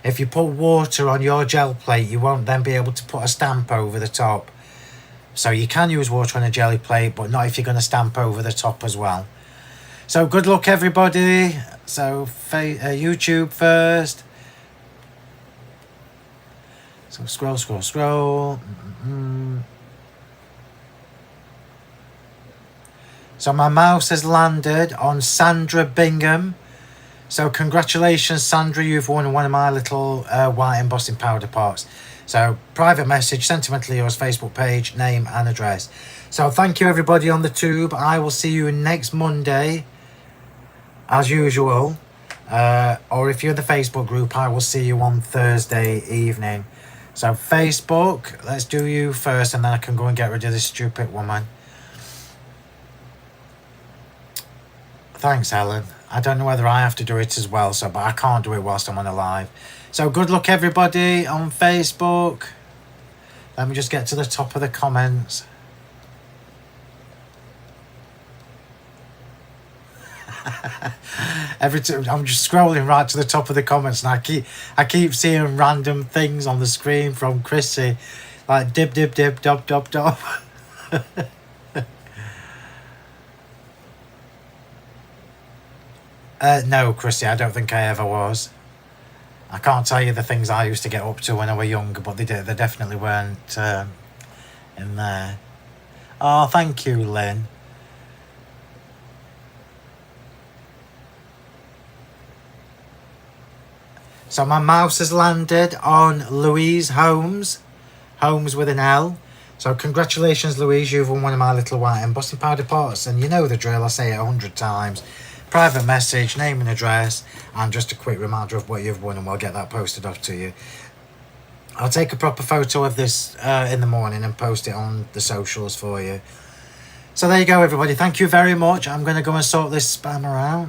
if you put water on your gel plate, you won't then be able to put a stamp over the top. So you can use water on a jelly plate, but not if you're going to stamp over the top as well. So good luck, everybody. So YouTube first. So scroll, scroll, scroll. So my mouse has landed on Sandra Bingham. So congratulations, Sandra, you've won one of my little white embossing powder pots. So private message, Sentimentally Yours Facebook page, name and address. So thank you everybody on the tube. I will see you next Monday, as usual. Or if you're in the Facebook group, I will see you on Thursday evening. So Facebook, let's do you first, and then I can go and get rid of this stupid woman. Thanks, Helen. I don't know whether I have to do it as well, so but I can't do it whilst I'm on a live. So good luck everybody on Facebook. Let me just get to the top of the comments. Every time I'm just scrolling right to the top of the comments, and I keep seeing random things on the screen from Chrissy, like dib dib dib dob dob dob. No, Chrissy, I don't think I ever was. I can't tell you the things I used to get up to when I was younger, but they definitely weren't in there. Oh, thank you, Lynn. So my mouse has landed on Louise Holmes. Holmes with an L. So congratulations, Louise, you've won one of my little white embossing powder pots, and you know the drill, I say it 100 times. Private message, name and address, and just a quick reminder of what you've won, and we'll get that posted off to you. I'll take a proper photo of this in the morning and post it on the socials for you. So there you go, everybody. Thank you very much. I'm going to go and sort this spammer out.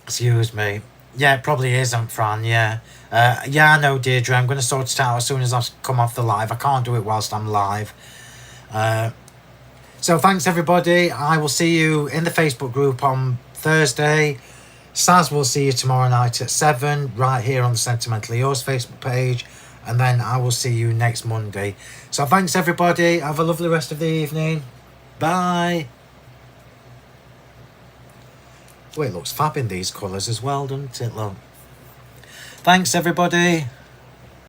Excuse me. Yeah, it probably isn't, Fran, yeah. Yeah, I know, Deirdre. I'm going to sort it out as soon as I come off the live. I can't do it whilst I'm live. So thanks, everybody. I will see you in the Facebook group on Thursday. Saz will see you tomorrow night at 7, right here on the Sentimentally Yours Facebook page. And then I will see you next Monday. So thanks, everybody. Have a lovely rest of the evening. Bye. Well, it looks fab in these colours as well, doesn't it, look? Thanks, everybody.